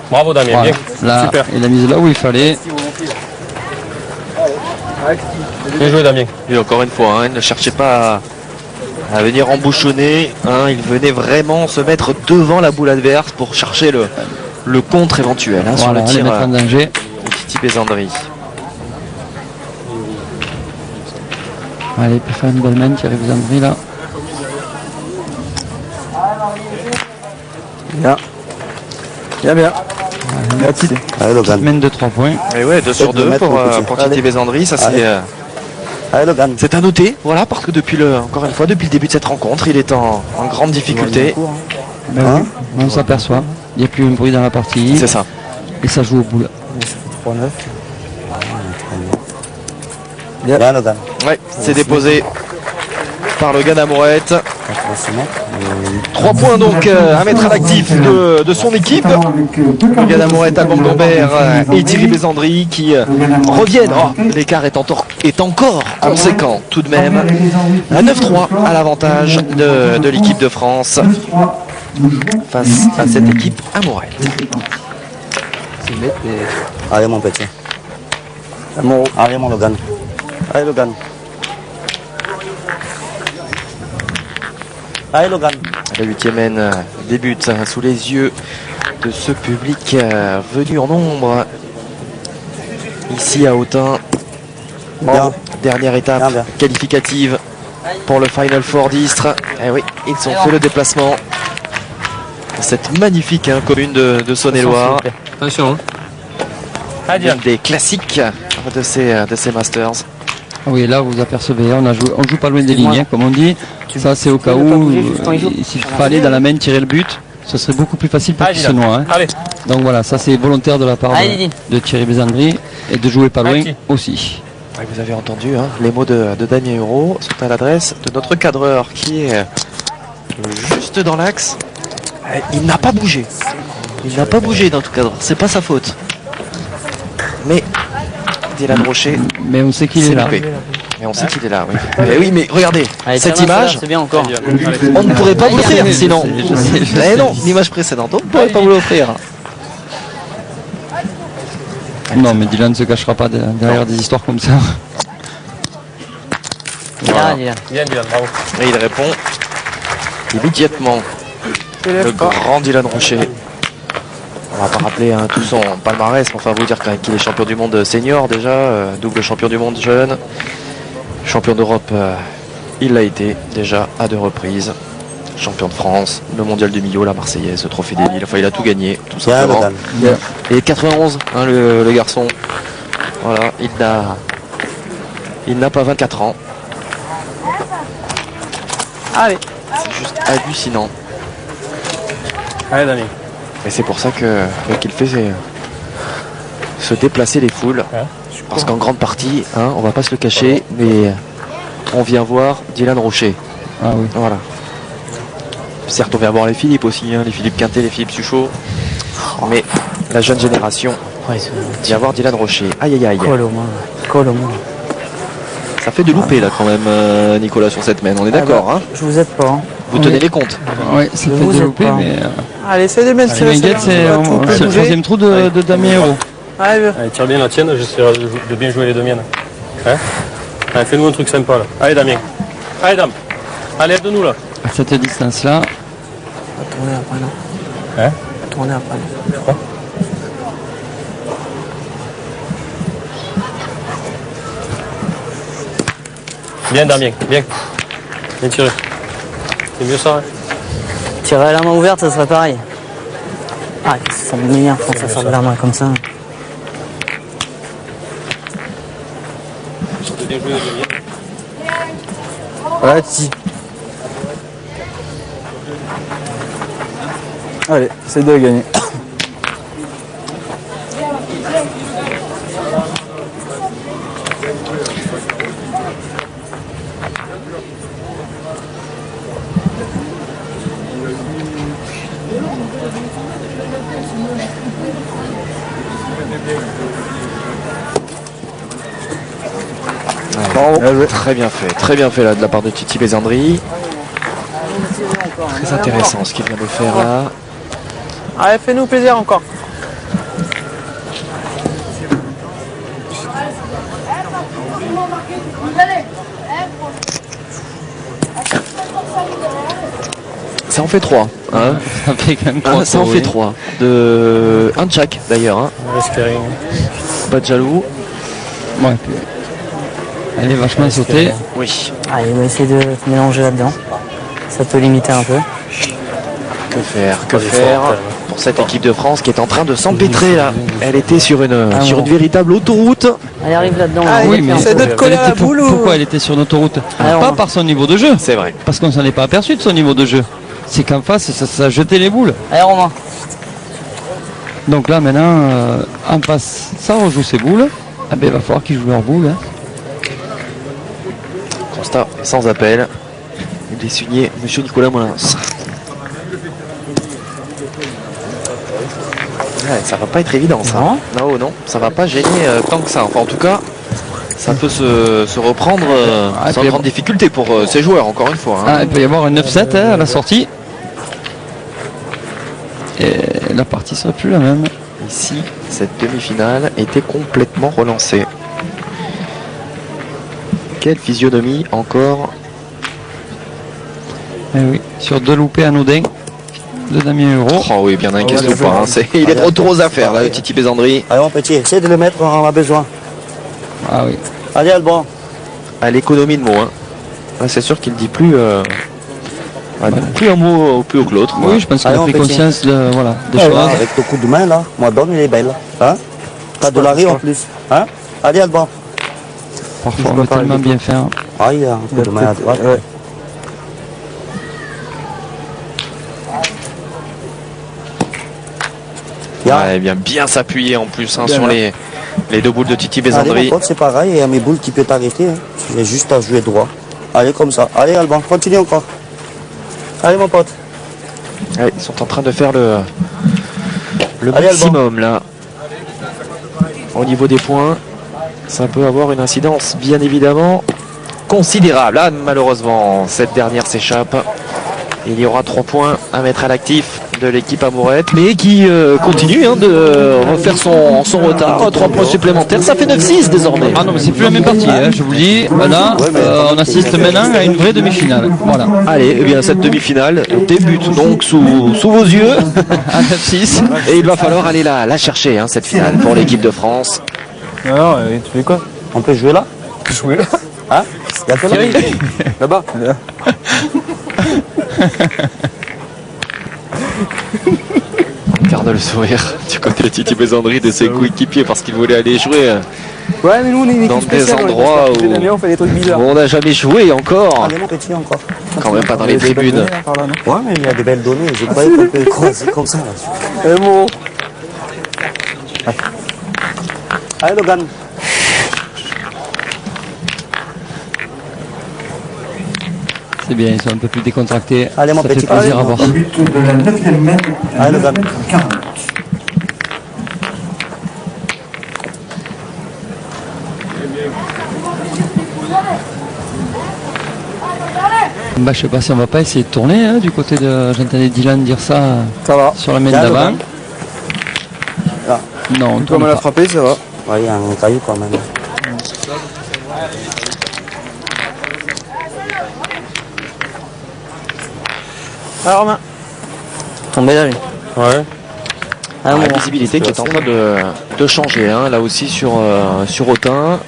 Bravo, Damien. Voilà. Bien. Là, Super. il a mis là où il fallait. Bien joué, Damien. Et encore une fois, hein, il ne cherchait pas à venir embouchonner. Hein, il venait vraiment se mettre devant la boule adverse pour chercher le contre éventuel hein, sur le tir mettre en danger. de Titi Besandri. Allez, il peut faire une belle main, Thierry Besandri là. Bien. Allez, Logan. Mène de 3 points. Et ouais, 2 sur 2 pour Titi Besandri, ça c'est... Allez, Logan. C'est à noter, voilà, parce que encore une fois, depuis le début de cette rencontre, il est en grande difficulté. Ben oui, on s'aperçoit. Il n'y a plus un bruit dans la partie. C'est ça. Et ça joue au boule. 3-9. Bien, Logan. Ouais, c'est déposé par le Ghana Amourette. 3 points donc à mettre à l'actif de son équipe. Le Ghana Amourette, Alban Gombert et Thierry Besandri qui reviennent. Oh, l'écart est encore conséquent tout de même. À 9-3 à l'avantage de l'équipe de France face à cette équipe Amourette. Allez, mon petit. Allez, mon Logan. Allez, Logan. Allez, Logan. La 8e mène débute sous les yeux de ce public venu en nombre ici à Autun. Bien. Dernière étape Bien. qualificative pour le Final Four d'Istres. Et oui, ils ont fait le déplacement dans cette magnifique commune de Saône-et-Loire. Attention. L'une des classiques de ces Masters. Ah oui, là vous apercevez, on joue pas loin des lignes, hein, comme on dit. Ça c'est au cas où s'il fallait dans la main tirer le but, ce serait beaucoup plus facile pour qu'il se noie. Hein. Allez. Donc voilà, ça c'est volontaire de la part de Thierry Besandri et de jouer pas loin aussi. Vous avez entendu les mots de Damien Huro sont à l'adresse de notre cadreur qui est juste dans l'axe. Il n'a pas bougé. Il n'a pas bougé dans tout cadre. C'est pas sa faute. Mais Dylan Rocher, mais on sait qu'il est là. loupé. Mais on sait qu'il est là, oui. Mais oui, mais regardez, Allez, cette tiens, image, c'est bien encore. on ne pourrait pas vous l'offrir sinon. Eh non, l'image précédente, on ne pourrait pas vous l'offrir. Non, mais Dylan ne se cachera pas derrière des histoires comme ça. Voilà. Dylan. Bien, bravo. Et il répond immédiatement. Le grand Dylan Rocher. On va pas rappeler tout son palmarès, mais enfin vous dire quand même qu'il est champion du monde senior déjà, double champion du monde jeune, champion d'Europe, il l'a été déjà à 2 reprises, champion de France, le mondial du Millau, la Marseillaise, le trophée des villes, enfin il a tout gagné, tout simplement. Et 91, le garçon, voilà, il n'a pas 24 ans. Allez. C'est juste hallucinant. Allez, Damien. Et c'est pour ça qu'il fait se déplacer les foules. Parce qu'en grande partie, on va pas se le cacher, mais on vient voir Dylan Rocher. Ah oui. Voilà. Certes, on vient voir les Philippe aussi, les Philippe Quintet, les Philippe Suchot. Mais la jeune génération vient voir Dylan Rocher. Aïe aïe aïe. Colle au moins. Ça fait de louper là quand même, Nicolas, sur cette main. On est d'accord, hein? Je vous aide pas. Vous tenez les comptes. Oui, ça fait vous développer, êtes pas. mais... Allez, essaye de mettre Guinguette, c'est le troisième trou de Damien Hérault. Allez, Allez, tire bien la tienne, j'essaierai de bien jouer les deux miennes. Hein? Allez, fais-nous un truc sympa là. Allez, Damien. Allez, Dame. Allez, aide-nous là. À cette distance-là, Tournez après, non? Hein? Tournez après. Je crois. Bien, Damien, bien. Bien tiré. C'est mieux ça, hein? Tirer à la main ouverte, ça serait pareil. Ah, ça m'énerve quand ça sort de la main comme ça. Bien joué les deux miennes. Voilà, Titi. Allez, c'est de gagner. Très bien fait là de la part de Titi Bézandri. Très intéressant ce qu'il vient de faire là. Allez, fais-nous plaisir encore. Ça en fait 3. Hein. ça fait quand même 3. Ça en fait 3. Un de chaque d'ailleurs. Hein. Pas de jaloux. Ouais, puis... Elle est vachement sautée. Oui. Allez, on va essayer de mélanger là-dedans. Ça peut limiter un peu. Que faire pour cette équipe de France qui est en train de s'empêtrer là. Elle était sur une véritable autoroute. Elle arrive là-dedans. Ah, oui, mais c'est de te coller à la boule ou... Pourquoi elle était sur une autoroute? Pas par son niveau de jeu. C'est vrai. Parce qu'on s'en est pas aperçu de son niveau de jeu. C'est qu'en face, ça jetait les boules. Allez, Romain. Donc là, maintenant, en face, ça rejoue ses boules. Ah ben, il va falloir qu'ils jouent leurs boules. Hein. Constat sans appel. Il est signé Monsieur Nicolas Molins. Ouais, ça va pas être évident ça. Non, ça va pas gêner tant que ça. Enfin, en tout cas, ça peut se reprendre sans grande difficulté pour ces joueurs, encore une fois. Hein. Il peut y avoir un 9-7 à la sortie. Et la partie serait plus la même. Ici, cette demi-finale était complètement relancée. Quelle physionomie encore. Eh oui, sur 2 loupés anodins de Damien Hérault. Oh oui, bien inquiété ou pas. Il est de retour aux affaires, là, le Titi Bézandri. Allez, mon petit, essaye de le mettre, on en a besoin. Ah oui. Allez, Alban. À l'économie de mots. Hein. Là, c'est sûr qu'il ne dit plus, plus un mot plus haut que l'autre. Oui, je pense qu'il a pris conscience de, des choses. Avec ton coup de main, là, moi, donne, il est belle. Hein? Pas de l'arrêt en plus. Hein? Allez, Alban. Parfois, on veut tellement bien faire. Ah, il y a un coup de main à droite. Ouais. Ouais, bien s'appuyer en plus sur les 2 boules de Titi Bézandri. Allez, mon pote, c'est pareil, il y a mes boules qui peuvent t'arrêter. Hein. J'ai juste à jouer droit. Allez, comme ça. Allez, Alban, continue encore. Allez, mon pote. Ouais, ils sont en train de faire le maximum là. Au niveau des points, ça peut avoir une incidence, bien évidemment. considérable. Ah, malheureusement, cette dernière s'échappe. Il y aura 3 points à mettre à l'actif de l'équipe amourette, mais qui continue de refaire son retard. 3 points supplémentaires, ça fait 9-6 désormais. Ah non, mais c'est plus la même partie, hein, je vous le dis. Là, on assiste maintenant à une vraie demi-finale. Voilà. Allez, eh bien cette demi-finale débute donc sous vos yeux à 9-6. Et il va falloir aller la chercher, hein, cette finale, pour l'équipe de France. Alors, tu fais quoi? On peut jouer là? Jouer là? Hein? Il y a que là? Là-bas. On garde le sourire du côté de Titi Besandri de ses coéquipiers parce qu'il voulait aller jouer Ouais, mais nous, on est une dans équipe des spéciale. endroits On fait des trucs bizarres. où on n'a jamais joué encore. Allez, mon petit, encore. Quand même pas dans les tribunes. Ouais, mais il y a des belles données. Je croyais qu'on peut croiser comme ça. Là. Bon. Allez, Logan. C'est bien, ils sont un peu plus décontractés. Allez, mon ça petit, fait plaisir à allez, voir. Au but de la 9e mètre, Allez, Logan. 40. Bah, je sais pas si on va pas essayer de tourner hein, du côté de. J'entendais Dylan dire ça, sur la main Bien, d'avant. Logan. Ah. Non, on Comme tourne elle a pas. frappé, ça va. Ouais, il y a un caillou quand même. Alors, Romain. Tombé là, lui. Ouais. Ah, La bon. visibilité qui est en train de changer, hein, là aussi sur Autun.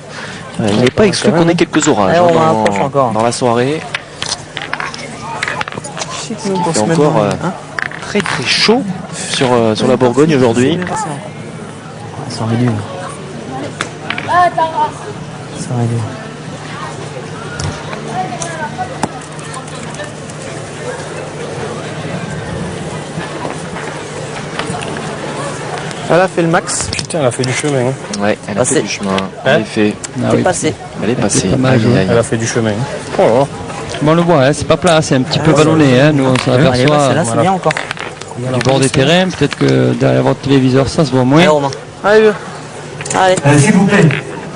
Il n'est pas exclu qu'on ait quelques orages Allez, on approche encore. dans la soirée. Chic, Il fait encore très très chaud sur la Bourgogne aujourd'hui. Ça aurait dû. Ça aurait dû. Elle a fait le max. Putain, elle a fait du chemin. Hein. Ouais, elle a Passé. fait du chemin. En effet, Ah C'est oui. passé. elle est passée. pas mal Aïe, joué. aïe. Elle a fait du chemin. Oh là. Bon, on le voit, hein, c'est pas plat, c'est un petit peu vallonné. Hein, nous, on s'en Allez, aperçoit celle-là, c'est bien encore. du bord des terrains. Peut-être que derrière votre téléviseur, ça se voit moins. Allez, Romain. Allez, vieux. Allez. S'il vous plaît,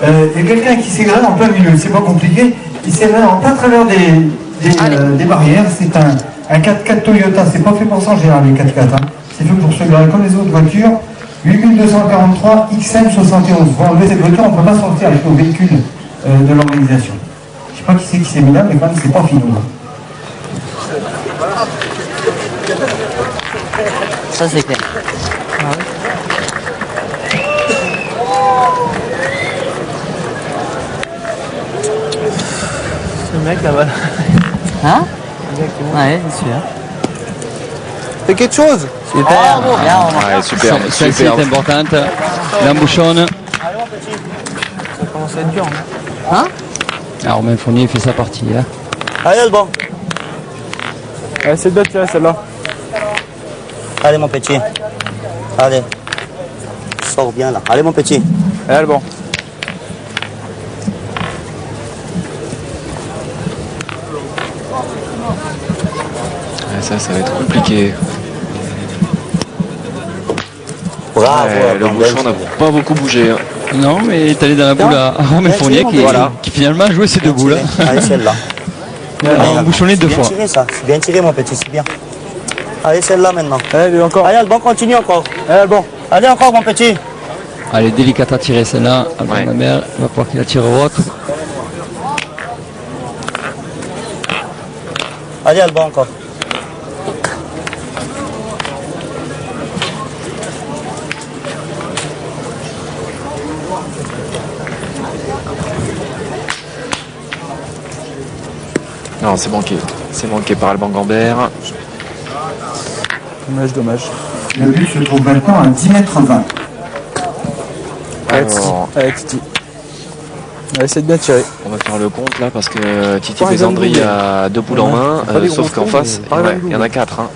il y a quelqu'un qui s'égrène en plein milieu, c'est pas compliqué. Il s'égrène en plein travers des barrières. C'est un 4x4 Toyota, c'est pas fait pour ça en général les 4x4. Hein. C'est fait pour se garer comme les autres voitures. 8243 XM71. Vous enlevez cette voiture, on ne peut pas sortir avec nos véhicules de l'organisation. Je ne sais pas qui c'est mis là, mais quand même c'est pas fini. Ça, c'est clair. Le mec là-bas. Hein? Ouais, c'est sûr. Fais quelque chose. Super. Bien, Romain. Ouais, superbe, Celle-ci est superbe. importante. L'embouchonne. Ça commence à être dur. Hein? Alors, Romain Fournier fait sa partie. Hein. Allez, Alban. Allez, c'est de tirer celle-là. Allez, mon petit. Allez. Sors bien là. Allez, mon petit. Allez, bon. Ouais, ça va être compliqué. Bravo. Ouais, le Alban. bouchon n'a pas beaucoup bougé. Hein. Non, mais il est allé dans la boule à Romain Fournier qui finalement a joué ses deux boules. Allez, celle-là. Il a embouchonné deux fois. Bien tiré ça. C'est bien tiré, mon petit, c'est bien. Allez, celle-là maintenant. Allez, encore. Allez, Alban, continue encore. Allez, bon. Allez, encore, mon petit. Allez, délicate à tirer celle-là. Alban Ouais. Lambert va pouvoir qu'il la tire au autre. Allez, Alban, encore. Non, c'est manqué. C'est manqué par Alban Gambert. Dommage, dommage. Le but se trouve maintenant à 10 mètres 20. Allez, Titi. Alors, Allez, Titi. Allez, essaie de bien tirer. on va faire le compte là parce que Titi Pas les Besandri boules. a 2 boules en main, Pas les sauf gros qu'en trous, face, mais pas les il y en a boules. 4. Hein.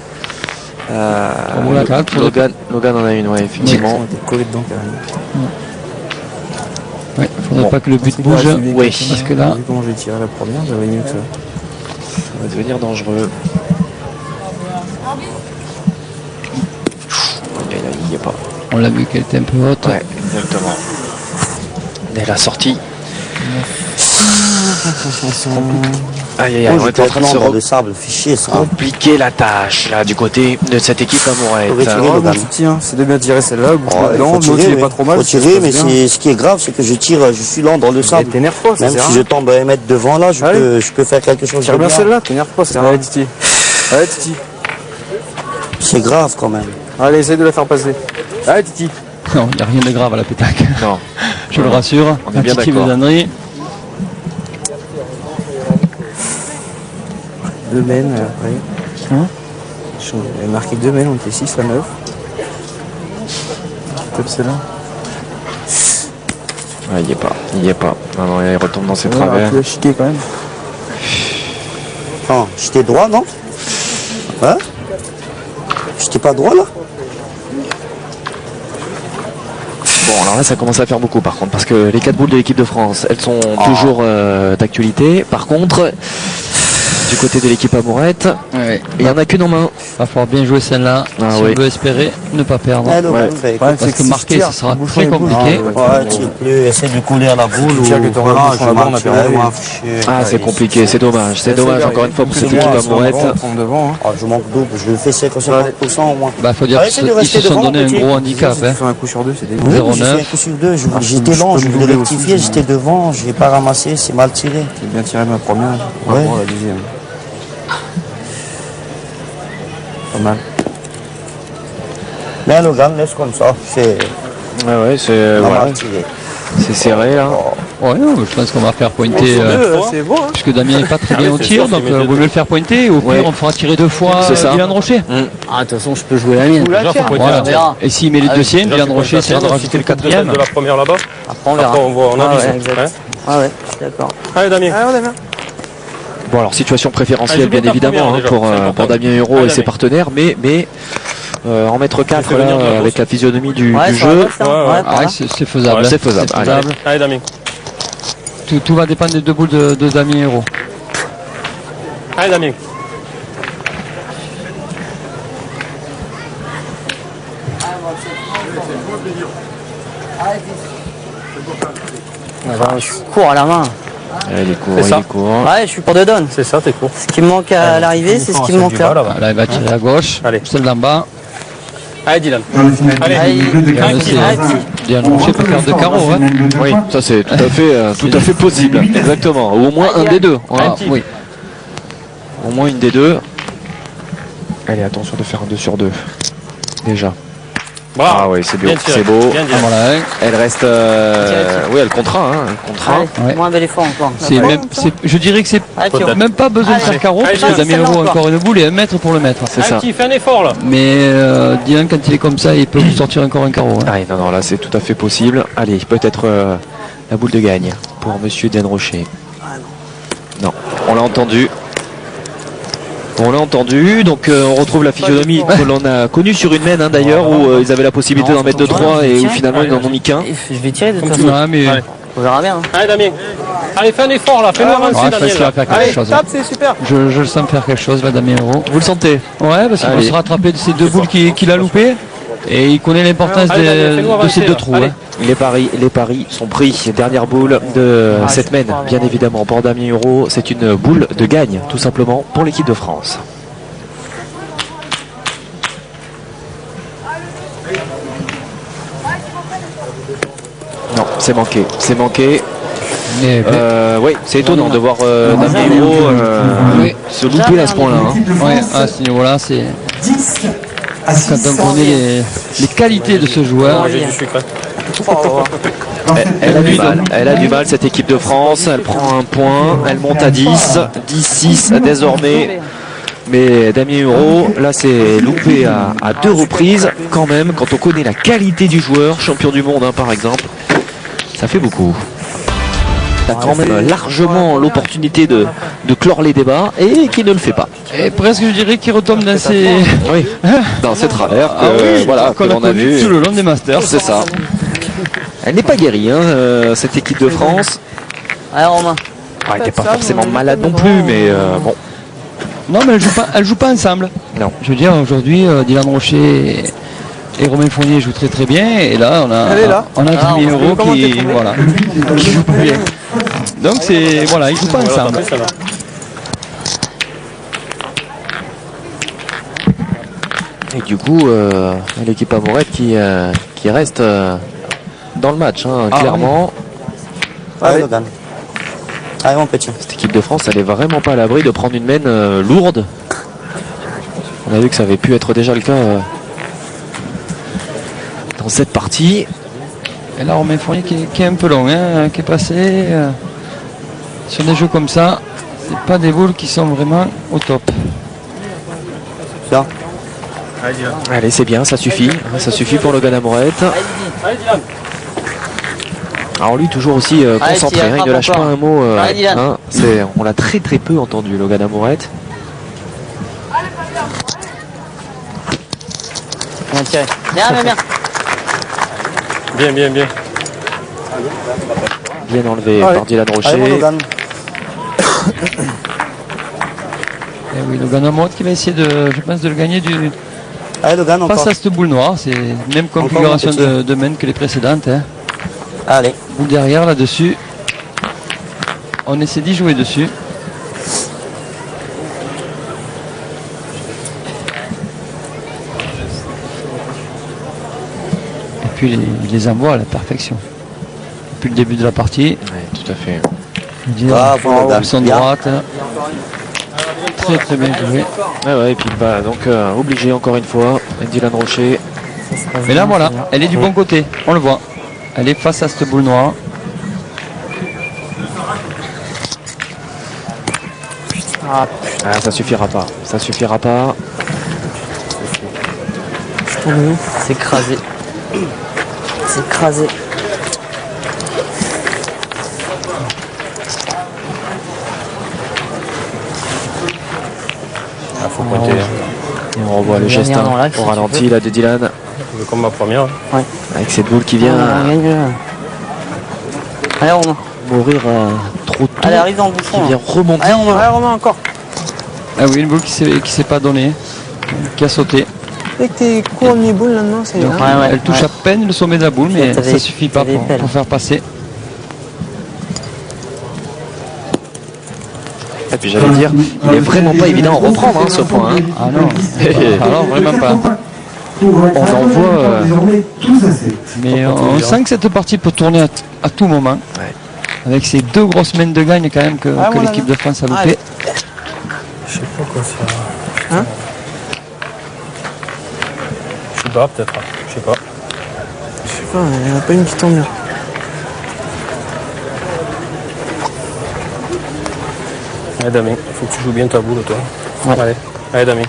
boule à quatre, faut Logan en a une, ouais, effectivement. Collé dedans, carrément. Ouais, faudrait Bon. pas que le but C'est bouge. grave, celui Oui. qui- Parce que là, Vu comment j'ai tiré la première, j'avais mieux que ça. Ça va devenir dangereux. Il n'y a pas. on l'a vu qu'elle était un peu haute. Ouais, exactement. Dès la sortie. Aïe aïe aïe, on est en train de se dans le sable, fichier ça. compliquer la tâche là du côté de cette équipe amourette. C'est de bien tirer celle-là, bouge pas dedans, faut l'autre il est pas trop mal. Faut tirer, mais ce qui est grave, c'est que je suis lent dans le sable. T'énerve pas, ça Même si je tombe 1 mètre devant là, je peux faire quelque chose. Tire bien celle-là, t'énerve pas, c'est rien. Titi. Allez Titi. C'est grave quand même. Allez, essaye de la faire passer. Allez Titi. Non, il n'y a rien de grave à la pétaque. Non. Je le rassure. On est bien Titi d'accord. Bézannerie. Deux mènes, oui. J'avais marqué 2 mènes, on était 6 à 9. Peut-être celle-là. Ouais, il y est pas. Non, non, il retombe dans ses travers. Tu l'as chiqué quand même. Attends, j'étais droit, non? Hein? J'étais pas droit là? Bon, alors là, ça commence à faire beaucoup par contre, parce que les 4 boules de l'équipe de France, elles sont toujours d'actualité. Par contre, du côté de l'équipe amourette, il n'y en a qu'une en main. Il va falloir bien jouer celle-là si on veut espérer ne pas perdre. Parce que marquer, ça sera très compliqué. Ouais, tu peux essayer de couler à la boule ou c'est compliqué, c'est dommage. C'est dommage encore une fois pour cette équipe amourette. Je manque double, je le fais 50% au moins. Bah, faut dire qu'ils se sont donné un gros handicap. J'ai fait un coup sur 2, c'était 0,9. Un coup sur 2, j'étais lent, je voulais rectifier, j'étais devant, je n'ai pas ramassé, c'est mal tiré. J'ai bien tiré ma première, la deuxième. Pas mal. Mais Logan, laisse comme ça. C'est. Ouais, c'est. Voilà. C'est serré là. Ouais, je pense qu'on va faire pointer. C'est beau, hein. Puisque Damien n'est pas très bien au tir, donc il vaut mieux le faire pointer. Au pire, on fera tirer 2 fois Dylan Rocher. Ah, de toute façon, je peux jouer la mienne. Voilà. Et s'il met les 2 siennes, Dylan Rocher essaiera de rajouter le 4e. De la première là-bas. Après, on verra. On avise. Ah ouais, je suis d'accord. Allez, Damien. Bon, alors situation préférentielle bien évidemment pour Damien Huro et ses partenaires, mais en mettre 4 là avec la physionomie du jeu, c'est faisable. C'est faisable. Allez, Damien. Tout va dépendre des 2 boules de Damien Huro. Allez, Damien. Je cours à la main. Il est court. Ouais, je suis pour de donne. C'est ça, t'es court. Ce qui me manque à l'arrivée, c'est ce qui me manque là. Là, il va tirer à gauche. Allez. Celle d'en bas. Allez, Dylan. Dylan Rocher peut faire 2 carreaux. Oui, ça c'est tout à fait possible. Exactement. Ou au moins un des deux. Oui. Au moins une des deux. Allez, attention de faire un 2 sur 2. Déjà. Bravo. Ah oui, c'est beau. C'est beau. Voilà. Elle reste. Oui, elle comptera. Moins bel effort encore. Je dirais que c'est même pas besoin de faire carreau, parce que Damien Huro a encore une boule et 1 mètre pour le mettre. C'est ça. Fais un effort là. Mais Dylan, quand il est comme ça, il peut vous sortir encore un carreau. Ah, non, là c'est tout à fait possible. Allez, peut-être la boule de gagne pour Monsieur Den Rocher. Non, on l'a entendu. Donc on retrouve la physionomie que l'on a connue sur une mène d'ailleurs, où ils avaient la possibilité d'en mettre 2-3 et où finalement ils n'en ont mis qu'un. Je vais tirer de toute façon. On verra bien. Allez, Damien. Allez, fais un effort là, fais-nous avancer, Daniel. Allez, tape, c'est super. Je le sens faire quelque chose, là, Damien Huro. Vous le sentez? Ouais, parce qu'il va se rattraper de ces 2 boules qu'il a loupées. Et il connaît l'importance de ces 2 trous. Les paris sont pris. Dernière boule de cette mène, bien évidemment. Pour Damien Huro, c'est une boule de gagne, tout simplement, pour l'équipe de France. Non, c'est manqué. Oui, c'est étonnant de voir Damien Huro se louper à ce point-là. À ce niveau-là, c'est. Quand on connaît les qualités de ce joueur. Elle a du mal cette équipe de France. Elle prend un point, elle monte à 10-6 désormais. Mais Damien Huro, là c'est loupé à 2 reprises quand même. Quand on connaît la qualité du joueur, champion du monde par exemple, ça fait beaucoup. Il a quand même largement l'opportunité de clore les débats et qui ne le fait pas. Et presque je dirais qu'il retombe dans ses dans ses travers qu'on a connu tout le long des Masters. C'est ça. Elle n'est pas guérie cette équipe de France. Allez, Romain. Elle n'était pas forcément malade non plus, mais bon. Non, mais elle joue pas ensemble. Non. Je veux dire, aujourd'hui, Dylan Rocher et Romain Fournier jouent très très bien. Et là, on a Damien Huro qui joue pas bien. Donc c'est voilà, ils jouent pas ensemble. Et du coup, l'équipe Amourette qui reste dans le match, hein, clairement. Allez, Logan. Allez, mon petit. Cette équipe de France, elle est vraiment pas à l'abri de prendre une mène lourde. On a vu que ça avait pu être déjà le cas dans cette partie. Et là, Romain Fournier qui est un peu long, hein, qui est passé sur des jeux comme ça. C'est pas des boules qui sont vraiment au top. Ça. Allez, c'est bien, ça suffit. Ça suffit pour Logan Amourette. Alors lui, toujours aussi concentré, hein, il ne lâche pas un mot. Hein, on l'a très peu entendu, Logan Amourette. Bien tiré. Bien. Bien. Bien enlevé par Dylan Rocher. Allez, mon Logan. Et oui, Logan Amourette qui va essayer je pense, de le gagner Allez, Logan, encore. face à cette boule noire. C'est la même configuration de main que les précédentes. Hein. Allez. Boule derrière, là-dessus. On essaie d'y jouer dessus. Et puis il les envoie à la perfection. Depuis le début de la partie. Oui, tout à fait. Son droite. Très bien joué. Et puis donc obligé encore une fois, Dylan Rocher. Mais là voilà, elle est du bon côté, on le voit. Elle est face à cette boule noire. Ça suffira pas. Ça suffira pas. C'est écrasé. C'est écrasé. Faut pointer. Et on revoit le geste au ralenti là de Dylan. Comme ma première. Ouais. Avec cette boule qui vient Allez, Romain. mourir trop tôt. Allez, arrive dans le bouchon. Qui vient remonter. Allez, Romain, encore. Ah oui, une boule qui s'est pas donnée, qui a sauté. Avec tes premiers boules là-dedans, c'est Donc, elle touche à peine le sommet de la boule, mais ça suffit pas pour faire passer. Et puis j'allais dire, il est vraiment pas évident à reprendre ce point. Hein. Ah non, alors vraiment pas. On en voit. Mais on sent que cette partie peut tourner à tout moment. Ouais. Avec ces deux grosses mains de gagne quand même que l'équipe de France a loupé. Je sais pas quoi ça. Hein? Je suis bas peut-être. Je sais pas. Je sais pas, il n'y en a pas une qui tombe bien. Allez Damien, il faut que tu joues bien ta boule toi. Ouais. Allez Damien.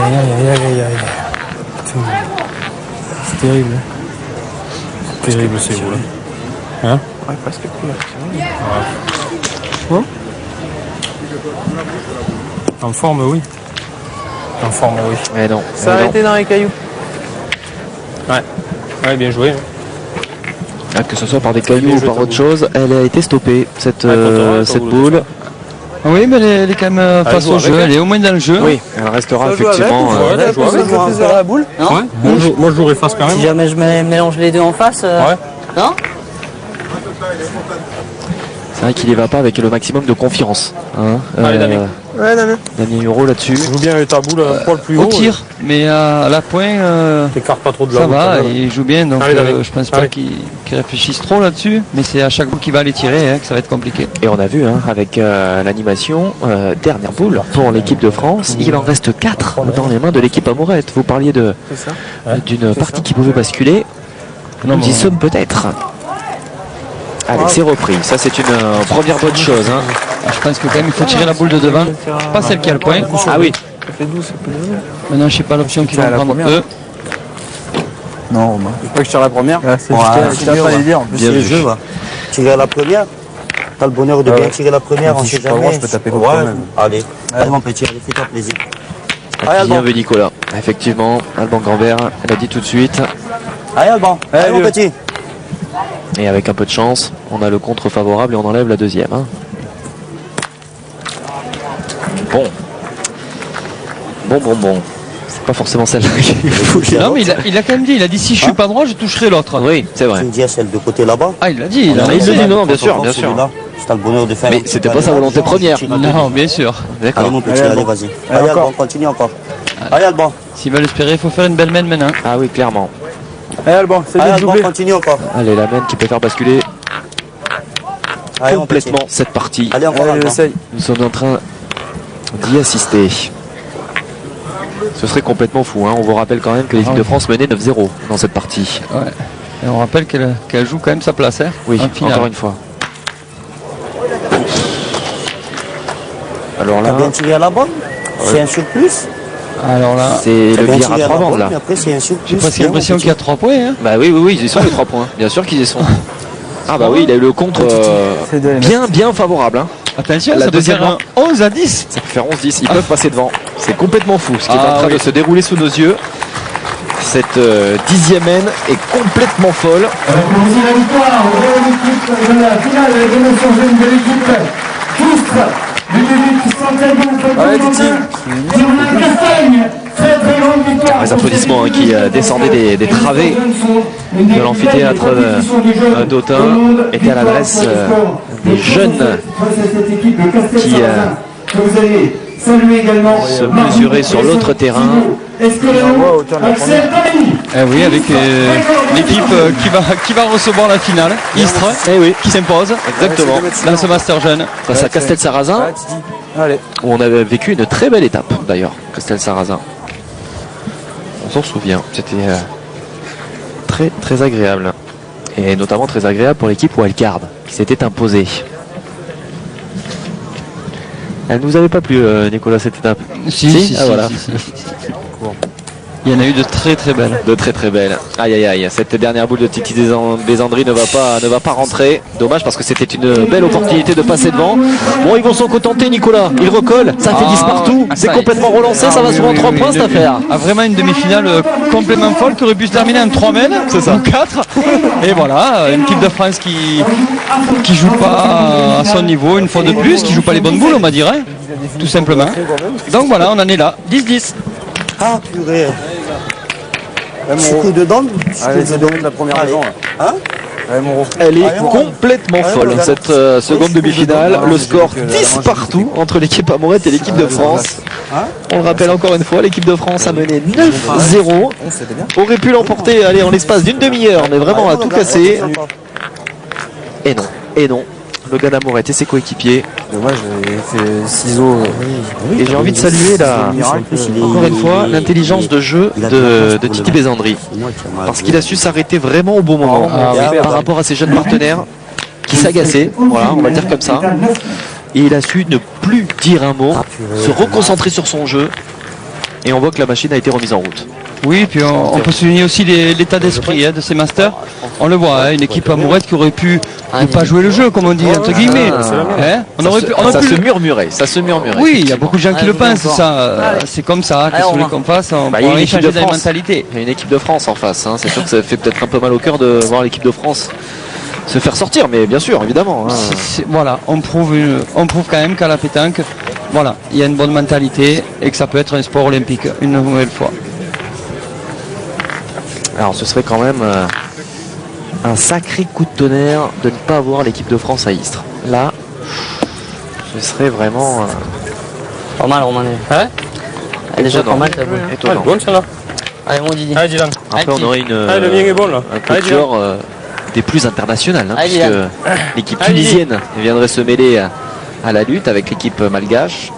Aïe. Putain. C'est terrible. C'est terrible ces boules. Hein? Ouais, presque cool. En forme oui. Mais non. Ça a arrêté dans les cailloux. Ouais, bien joué. Que ce soit par des cailloux ou par autre chose, elle a été stoppée, cette boule. boule. Oui, mais elle est quand même face au jeu, elle est au moins dans le jeu. Oui, elle restera effectivement. Ouais, joue avec. La boule. Non. Moi je jouerai face quand même. Si jamais je mélange les deux en face. Non. C'est vrai qu'il y va pas avec le maximum de confiance. Hein. Allez, Damien. Ouais, Damien. Damien Huro là-dessus. Joue bien avec ta boule un poil plus haut. Au tir, mais à la pointe, T'écartes pas trop de la ça boule. va, il joue bien, donc Allez, Damien. je pense pas Allez. qu'il réfléchisse trop là-dessus, mais c'est à chaque boule qu'il va aller tirer que ça va être compliqué. Et on a vu avec l'animation, dernière boule pour l'équipe de France. Il en reste 4 dans les mains de l'équipe Amourette. Vous parliez d'une partie qui pouvait basculer. Nous y sommes peut-être. Allez, c'est repris. Ça, c'est une première bonne chose. Hein. Je pense que quand même il faut tirer la boule de devant, pas celle qui a le point. Ah oui. Ça fait 12, ça peut le Maintenant, je sais pas l'option qu'ils vont la prendre première. eux. Non, Romain. Je pas que je tire la première. C'est Ouais, je pas les dire. En plus, C'est le jeu, va. Tirer à la première. T'as le bonheur de bien tirer la première, on Si je sait suis pas loin, jamais. je peux taper Ouais, l'autre quand même. Allez, mon petit, allez, fais-toi plaisir. Bien vu Nicolas. Effectivement, Alban Grandvert, elle a dit tout de suite. Allez, Alban, allez, mon petit. Et avec un peu de chance, on a le contre favorable et on enlève la deuxième. Hein. Bon. C'est pas forcément celle qu'il voulait. Non, mais il a quand même dit, il a dit si je suis pas droit, je toucherai l'autre. Oui, c'est vrai. Tu me dis celle de côté là-bas. Ah, il l'a dit. Il le dit, non, bien sûr, bien sûr. C'est le bonheur de faire. Mais c'était pas sa volonté première. Non, bien sûr. Allez D'accord. mon petit, allez vas-y. Allez Alban, continue encore. Allez Alban. S'ils veulent espérer, il faut faire une belle main maintenant. Ah oui, clairement. Allez Alban, c'est Allez de Alban, doubler. continue encore. Allez, la main qui peut faire basculer Allez, mon complètement petit. cette partie. Allez encore Allez, Alban. essaye. Nous sommes en train d'y assister. Ce serait complètement fou, hein. On vous rappelle quand même que l'équipe de France menait 9-0 dans cette partie. Ouais. Et on rappelle qu'elle joue quand même sa place, hein. Oui, en finale. encore une fois. Alors T'as là, bien tiré à la bonne. C'est un surplus. Alors là, c'est T'as le bien billard à tiré 3 la bandes bonne, là. mais après c'est un surplus. j'ai presque Bien, mon l'impression petit. qu'il y a 3 points, hein. Bah oui, ils y sont les 3 points. Bien sûr qu'ils y sont. Ah bah oui, il a eu le contre C'est de les bien favorable. Hein. Attention, La ça peut deuxième faire un 11 à 10. Ça peut faire 11-10. Ils peuvent passer devant. C'est complètement fou ce qui est Ah en train oui. de se dérouler sous nos yeux. Cette 10e haine est complètement folle. Voici la victoire de l'équipe de la finale des Nations Jeunes de l'équipe Kistre. Ludovic Santiago, Allez, Titi. Firmin Castagne. Très très grande victoire. Les applaudissements hein, qui descendaient des travées de l'amphithéâtre d'Autun étaient à l'adresse des jeunes qui vous allez saluer également se mesuraient sur l'autre terrain. Axel Domini. Eh oui, avec l'équipe qui va recevoir la finale, Istres, qui s'impose Exactement. dans ce Master Jeune. Face à Castel-Sarrazin, Allez, Titi. Allez. où on avait vécu une très belle étape d'ailleurs, Castel-Sarrazin. On s'en souvient, c'était très très agréable. Et notamment très agréable pour l'équipe Wildcard, qui s'était imposée. Elle nous avait pas plu, Nicolas, cette étape. Si, Ah, voilà. si. Il y en a eu de très très belles. De très très belle. Aïe aïe aïe, cette dernière boule de Titi Desandry ne va pas rentrer. Dommage parce que c'était une belle opportunité de passer devant. Bon, ils vont s'en contenter, Nicolas. Ils recollent, ça fait 10 partout. C'est ça y est. complètement relancé, ça va souvent 3 points cette affaire. Ah, vraiment une demi-finale complètement folle qui aurait pu se terminer en 3 mènes, c'est ça, 4. Et voilà, une équipe de France qui joue pas à son niveau une fois de plus, qui joue pas les bonnes boules, on va dire, hein, tout simplement. Donc voilà, on en est là, 10-10. Ah purée. Coup de dents. Allez, c'est de la première maison. Hein? Allez, mon Elle est complètement folle, cette seconde demi-finale. Le score 10 partout entre l'équipe Amourette et l'équipe de France. On le rappelle encore une fois, l'équipe de France a mené 9-0. Aurait pu l'emporter allez, en l'espace d'une demi-heure, mais vraiment à tout casser. Et non, et non. Le gars d'Amourette et ses coéquipiers. Dommage, il fait ciseaux. Et j'ai envie de saluer encore une fois l'intelligence de jeu de Titi Desandry. Parce qu'il a su s'arrêter vraiment au bon moment par rapport à ses jeunes partenaires qui s'agaçaient, voilà, on va le dire comme ça. Et il a su ne plus dire un mot, se reconcentrer sur son jeu. Et on voit que la machine a été remise en route. Oui, puis on peut souligner aussi l'état d'esprit de ces masters. On le voit, hein, une équipe Amourette qui aurait pu ne pas jouer le jeu, comme on dit, entre guillemets. Hein, Ça se murmurait. Oui, il y a beaucoup de gens qui le pensent, ça. C'est comme ça, qu'est-ce que vous voulez qu'on fasse? On Bah, il y a pourrait une équipe changer de de France. mentalité. Il y a une équipe de France en face. Hein. C'est sûr que ça fait peut-être un peu mal au cœur de voir l'équipe de France se faire sortir, mais bien sûr, évidemment. Hein. Voilà, on prouve quand même qu'à la pétanque, voilà, il y a une bonne mentalité et que ça peut être un sport olympique une nouvelle fois. Alors ce serait quand même un sacré coup de tonnerre de ne pas avoir l'équipe de France à Istres. Là, ce serait vraiment Pas mal, Romain. Hein? Déjà étonnant. pas mal, t'as vu. Étonnant. Bonne celle-là. Allez, mon Didi. Allez, Dylan. Après, on aurait une Allez, le mien est bon là. un coup de cœur des plus internationales, hein, Allez, puisque l'équipe Allez. tunisienne viendrait se mêler à la lutte avec l'équipe malgache.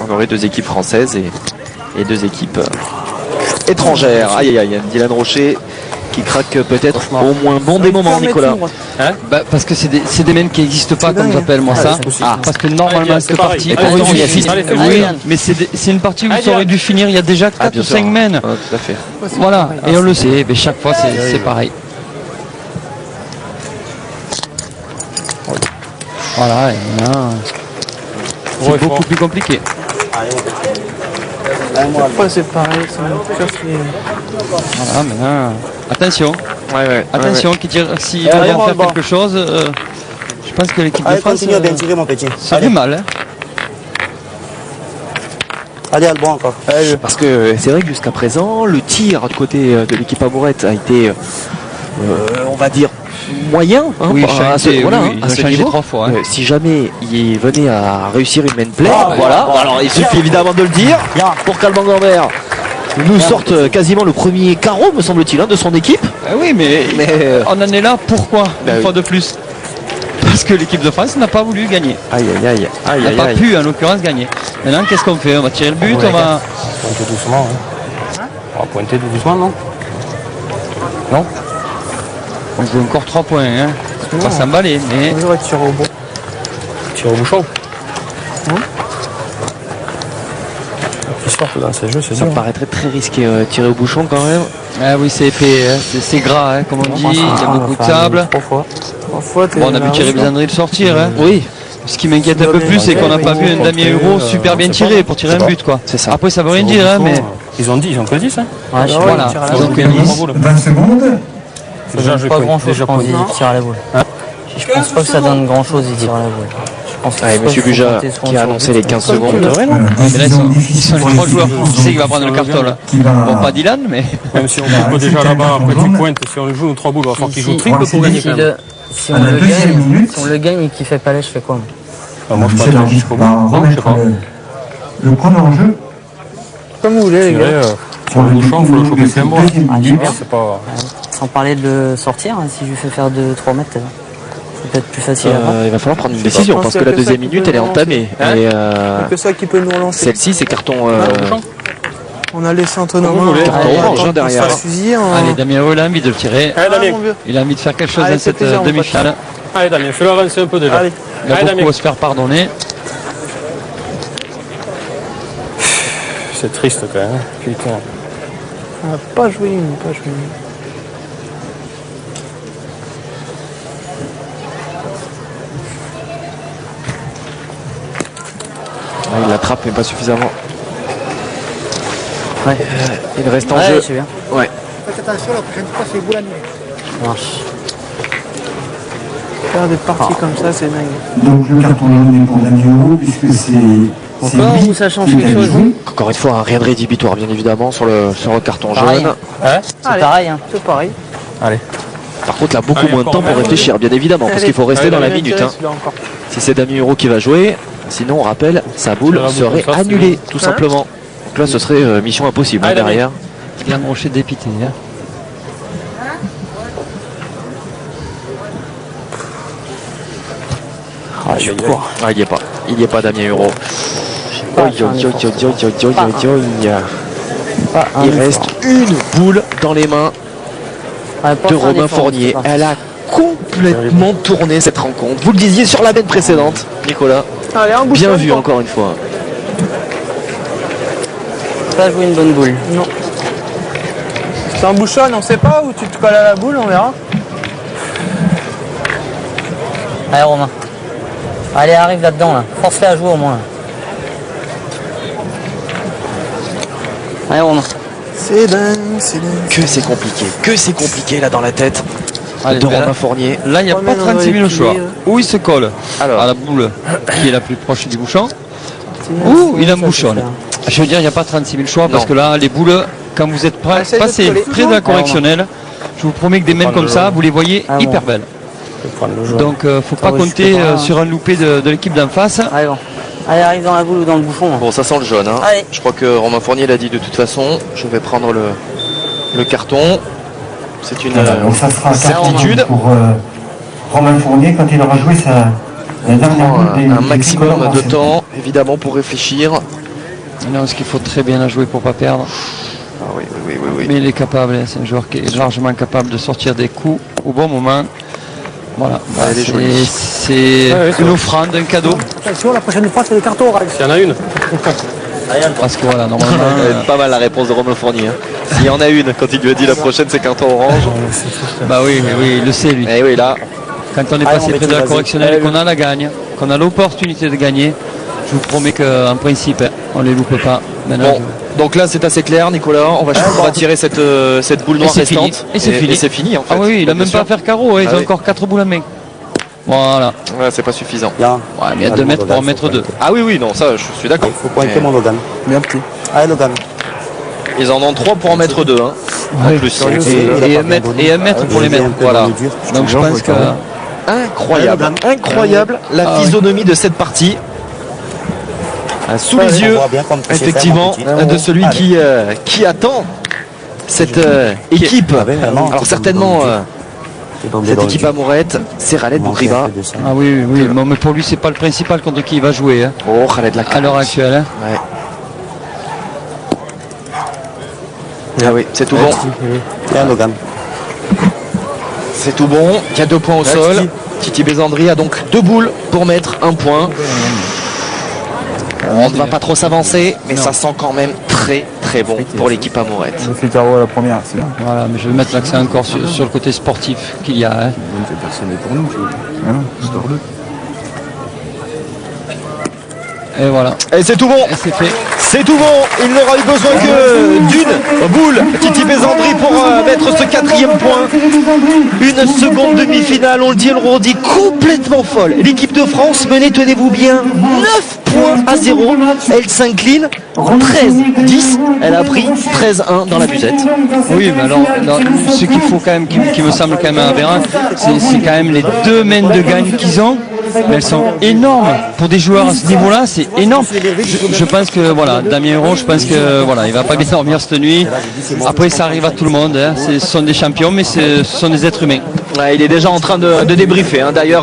On aurait 2 équipes françaises et 2 équipes étrangères. Aïe aïe aïe, Dylan Rocher qui craque peut-être au moins bon des moments, Nicolas. Bah, parce que c'est des mêmes qui n'existent pas, comme j'appelle moi ça. Parce que normalement, cette partie, Allez, aurait dû allez, finir. allez, Oui, allez. mais c'est une partie où ça aurait dû finir il y a déjà 4 bien ou sûr. 5 mènes. Tout à fait. Voilà, et on le sait, mais chaque fois c'est pareil. Voilà, et là, c'est beaucoup plus compliqué. C'est pareil, Voilà, maintenant, attention, Ouais. attention, qui tire, s'il va bien faire quelque chose, je pense que l'équipe de Allez, France continue à bien tirer, mon petit. ça fait mal. Hein. Allez, Alban encore. Parce que c'est vrai que jusqu'à présent, le tir du côté de l'équipe amourette a été, on va dire, moyen. Hein, Oui, à ce, oui, voilà, oui, à ils ont ce changé niveau. 3 fois. Hein. Si jamais il venait à réussir une main play, voilà. Alors il suffit évidemment de le dire pour qu'Alban Gambert nous sorte quasiment le premier carreau, me semble-t-il, hein, de son équipe. Oui, mais on en est là. Pourquoi une fois de plus? Parce que l'équipe de France n'a pas voulu gagner. Aïe, aïe, aïe. Elle n'a pas pu, en l'occurrence, gagner. Maintenant, qu'est-ce qu'on fait? On va tirer le but, on va... Pointer doucement. Hein. On va pointer doucement, non? Non? On joue encore 3 points. Hein. On va s'emballer, mais... On devrait tirer au bon. Tire au bouchon. Qui sortent dans ces jeux, c'est Ça dur. me paraîtrait très risqué tirer au bouchon quand même. Ah oui, c'est épais, hein. C'est gras, hein, comme on dit. Il y a beaucoup de sable. 3 fois. 3 fois, Bon, on a vu Thierry Bizandry le sortir. Hein. Oui. Ce qui m'inquiète un peu plus, c'est qu'on n'a pas vu un Damien Euro super bien tiré pour tirer un but, quoi. C'est ça. Après, ça veut rien dire, hein, mais... Ils ont que 10, hein. Ouais, je sais Voilà, pas. ils ont que 10. 20 secondes. Ça donne pas grand chose quand il tire à la boule. Je pense pas que ça donne grand chose, il tire à la boule. Je pense Ouais, Monsieur Buja qui a annoncé les 15 secondes. Mais là, ils sont les 3 joueurs. Qui c'est qui va prendre le carton, là? Bon, pas Dylan, mais... Même si on coupe déjà là-bas, après tu pointes, si on joue nos 3 boules, il va falloir qu'il joue triple pour gagner quand même. Si on le gagne et qu'il fait palais, je fais quoi? Moi je C'est pas l'arbitre jusqu'au va bout. Non, je sais remettre pas. le chrono en jeu. Comme vous voulez, les gars. Sur le bouchon, il faut le choper plein bras. C'est pas... Sans parler de le sortir, hein, si je lui fais faire 2-3 mètres, c'est peut-être plus facile à faire. Il va falloir prendre une décision pense parce qu'il que y a la que ça deuxième qui minute peut elle est nous entamée. Hein Et C'est que ça qui peut nous relancer. celle-ci c'est carton On a laissé Antonin Vous voulez. Carton orange, hein, derrière. Allez, Damien Euro, il a envie de le tirer. Allez, Damien. Il a envie de faire quelque chose Allez, dans cette c'est plaisir, mon demi-finale. Allez, Damien, fais-le avancer un peu déjà. Allez. Il a Allez, beaucoup Damien. à se faire pardonner. C'est triste quand même. Putain. On n'a pas joué une, pas joué une. Il l'attrape mais pas suffisamment. Ouais. Il reste en Ouais, jeu. c'est bien. Ouais. Faites attention, la prochaine fois, c'est vous la nuit. Ça marche. Faire des parties comme ça, c'est dingue. Donc le carton jaune est pour Damien Euro puisque c'est Encore lui où ça change qui quelque l'a chose? joué. Encore une fois, un rien de rédhibitoire bien évidemment sur le carton Pareil. jaune. C'est pareil. Hein. C'est pareil. Par contre là beaucoup Allez, moins de temps encore pour même. réfléchir bien évidemment parce qu'il faut rester Allez, dans la Damien, minute. Hein. Celui-là encore. Si c'est Damien Euro qui va jouer, sinon on rappelle sa boule La boule serait comme ça, c'est annulée bon. tout simplement. Donc là ce serait mission impossible Allez, Damien. derrière. Dylan Rocher dépité. Hein. Ah, il y est pas. Il y est pas Damien Euro. pas Oi, faire un oi, effort. oi, oi, oi, oi, oi, oi. Pas un Il effort. reste une boule dans les mains Ouais, pas de faire un Romain effort, Fournier. c'est parti. Elle a complètement tourné cette rencontre. Vous le disiez sur la veine précédente, Nicolas. Allez, un bouchon. Bien vu encore une fois. Pas joué une bonne boule. Non. C'est un bouchon, on sait pas, ou tu te colles à la boule, on verra. Allez, Romain. Allez, arrive là-dedans, là. Force-les à jouer au moins. Allez, Romain. C'est dingue, c'est dingue. Que c'est compliqué là dans la tête Allez, de ben là- Romain Fournier. Là, il n'y a pas 36 000 choix. Ou il se colle Alors. à la boule qui est la plus proche du bouchon, ou il embouchonne. Je veux dire, il n'y a pas 36 000 choix parce Non. que là, les boules, quand vous êtes Essaye de passé te coller. près de la correctionnelle, je vous promets que des mains comme ça, vous les voyez Ah bon. hyper belles. Je vais prendre le jaune. Donc, faut pas Ah ouais, compter je peux pas. sur un loupé de l'équipe d'en face. Allez, bon. Allez, arrive dans la boule ou dans le bouchon. Bon, ça sent le jaune. Hein. Allez. Je crois que Romain Fournier l'a dit de toute façon. Je vais prendre le carton. C'est une Voilà, donc ça sera un carton certitude. pour Romain Fournier quand il aura joué la dernière Prend boule des un des maximum tricolores de en cette- temps, évidemment, pour réfléchir. Non, parce qu'il faut très bien la jouer pour pas perdre. Ah oui, oui, oui, oui. Mais il est capable, hein, c'est un joueur qui est largement capable de sortir des coups au bon moment. Voilà, elle est jolie. c'est Ouais, c'est une vrai. offrande, un cadeau. Attention, la prochaine fois, c'est le carton orange. S'il y en a une. Parce que voilà, normalement, Pas mal la réponse de Romain Fournier. Hein. S'il y en a une, quand il lui a dit la prochaine c'est carton orange. bah oui, il le sait lui. Et oui, là, Quand on est passé près de la correctionnelle et qu'on a la gagne, qu'on a l'opportunité de gagner, je vous promets qu'en principe, on les loupe pas. Maintenant, bon. Donc là, c'est assez clair, Nicolas. On va tirer cette boule noire c'est fini. restante. Et c'est fini. Et c'est fini, en fait. Ah oui, il a Bien même sûr. pas à faire carreau, hein, ils Ah ont oui. encore 4 boules à main. Voilà. Ouais, c'est pas suffisant. Ouais, mais il y a 2 mètres pour en mettre 2. Ah oui, non, ça, je suis d'accord. Il faut pointer mon Logan. Bien petit. Allez, Logan. Ils en ont 3 pour en mettre 2. Hein. En plus. Et 1 mètre pour les mettre. Voilà. Donc je pense que... Incroyable, incroyable la physionomie de cette partie. Sous les yeux, effectivement, de celui qui attend cette équipe. Alors certainement, cette équipe amourette, c'est Khaled Boukhriba. Ah oui, bon, mais pour lui, c'est pas le principal contre qui il va jouer. Hein. Oh, Khaled Lacan. À l'heure actuelle. Hein. Ouais. Ah oui, c'est tout bon. Bien, Logan. C'est tout bon. Il y a 2 points au sol. Titi Bézandri a donc 2 boules pour mettre 1 point. On ne va pas trop s'avancer, mais ça sent quand même très très bon pour l'équipe amourette. Je fais carreau à la première, c'est bien. Voilà, mais je vais mettre l'accent encore sur le côté sportif qu'il y a. Hein. Et voilà. Et c'est tout bon. C'est fait. C'est tout bon. Il n'aura eu besoin que d'une boule. Titi Bézandri pour mettre ce 4e point. Une seconde demi-finale, on le dit, on le redit, complètement folle. L'équipe de France menait, tenez-vous bien, 9 points à 0. Elle s'incline 13-10. Elle a pris 13-1 dans la musette. Oui, mais alors, ce qu'il faut quand même, qui me semble quand même aberrant, c'est quand même les 2 mains de gagne qu'ils ont. Mais elles sont énormes pour des joueurs à ce niveau-là, c'est énorme. Je pense que voilà, Damien Huron, je pense que voilà, il va pas bien dormir cette nuit. Après, ça arrive à tout le monde. Hein. Ce sont des champions, mais ce sont des êtres humains. Ouais, il est déjà en train de débriefer. Hein. D'ailleurs.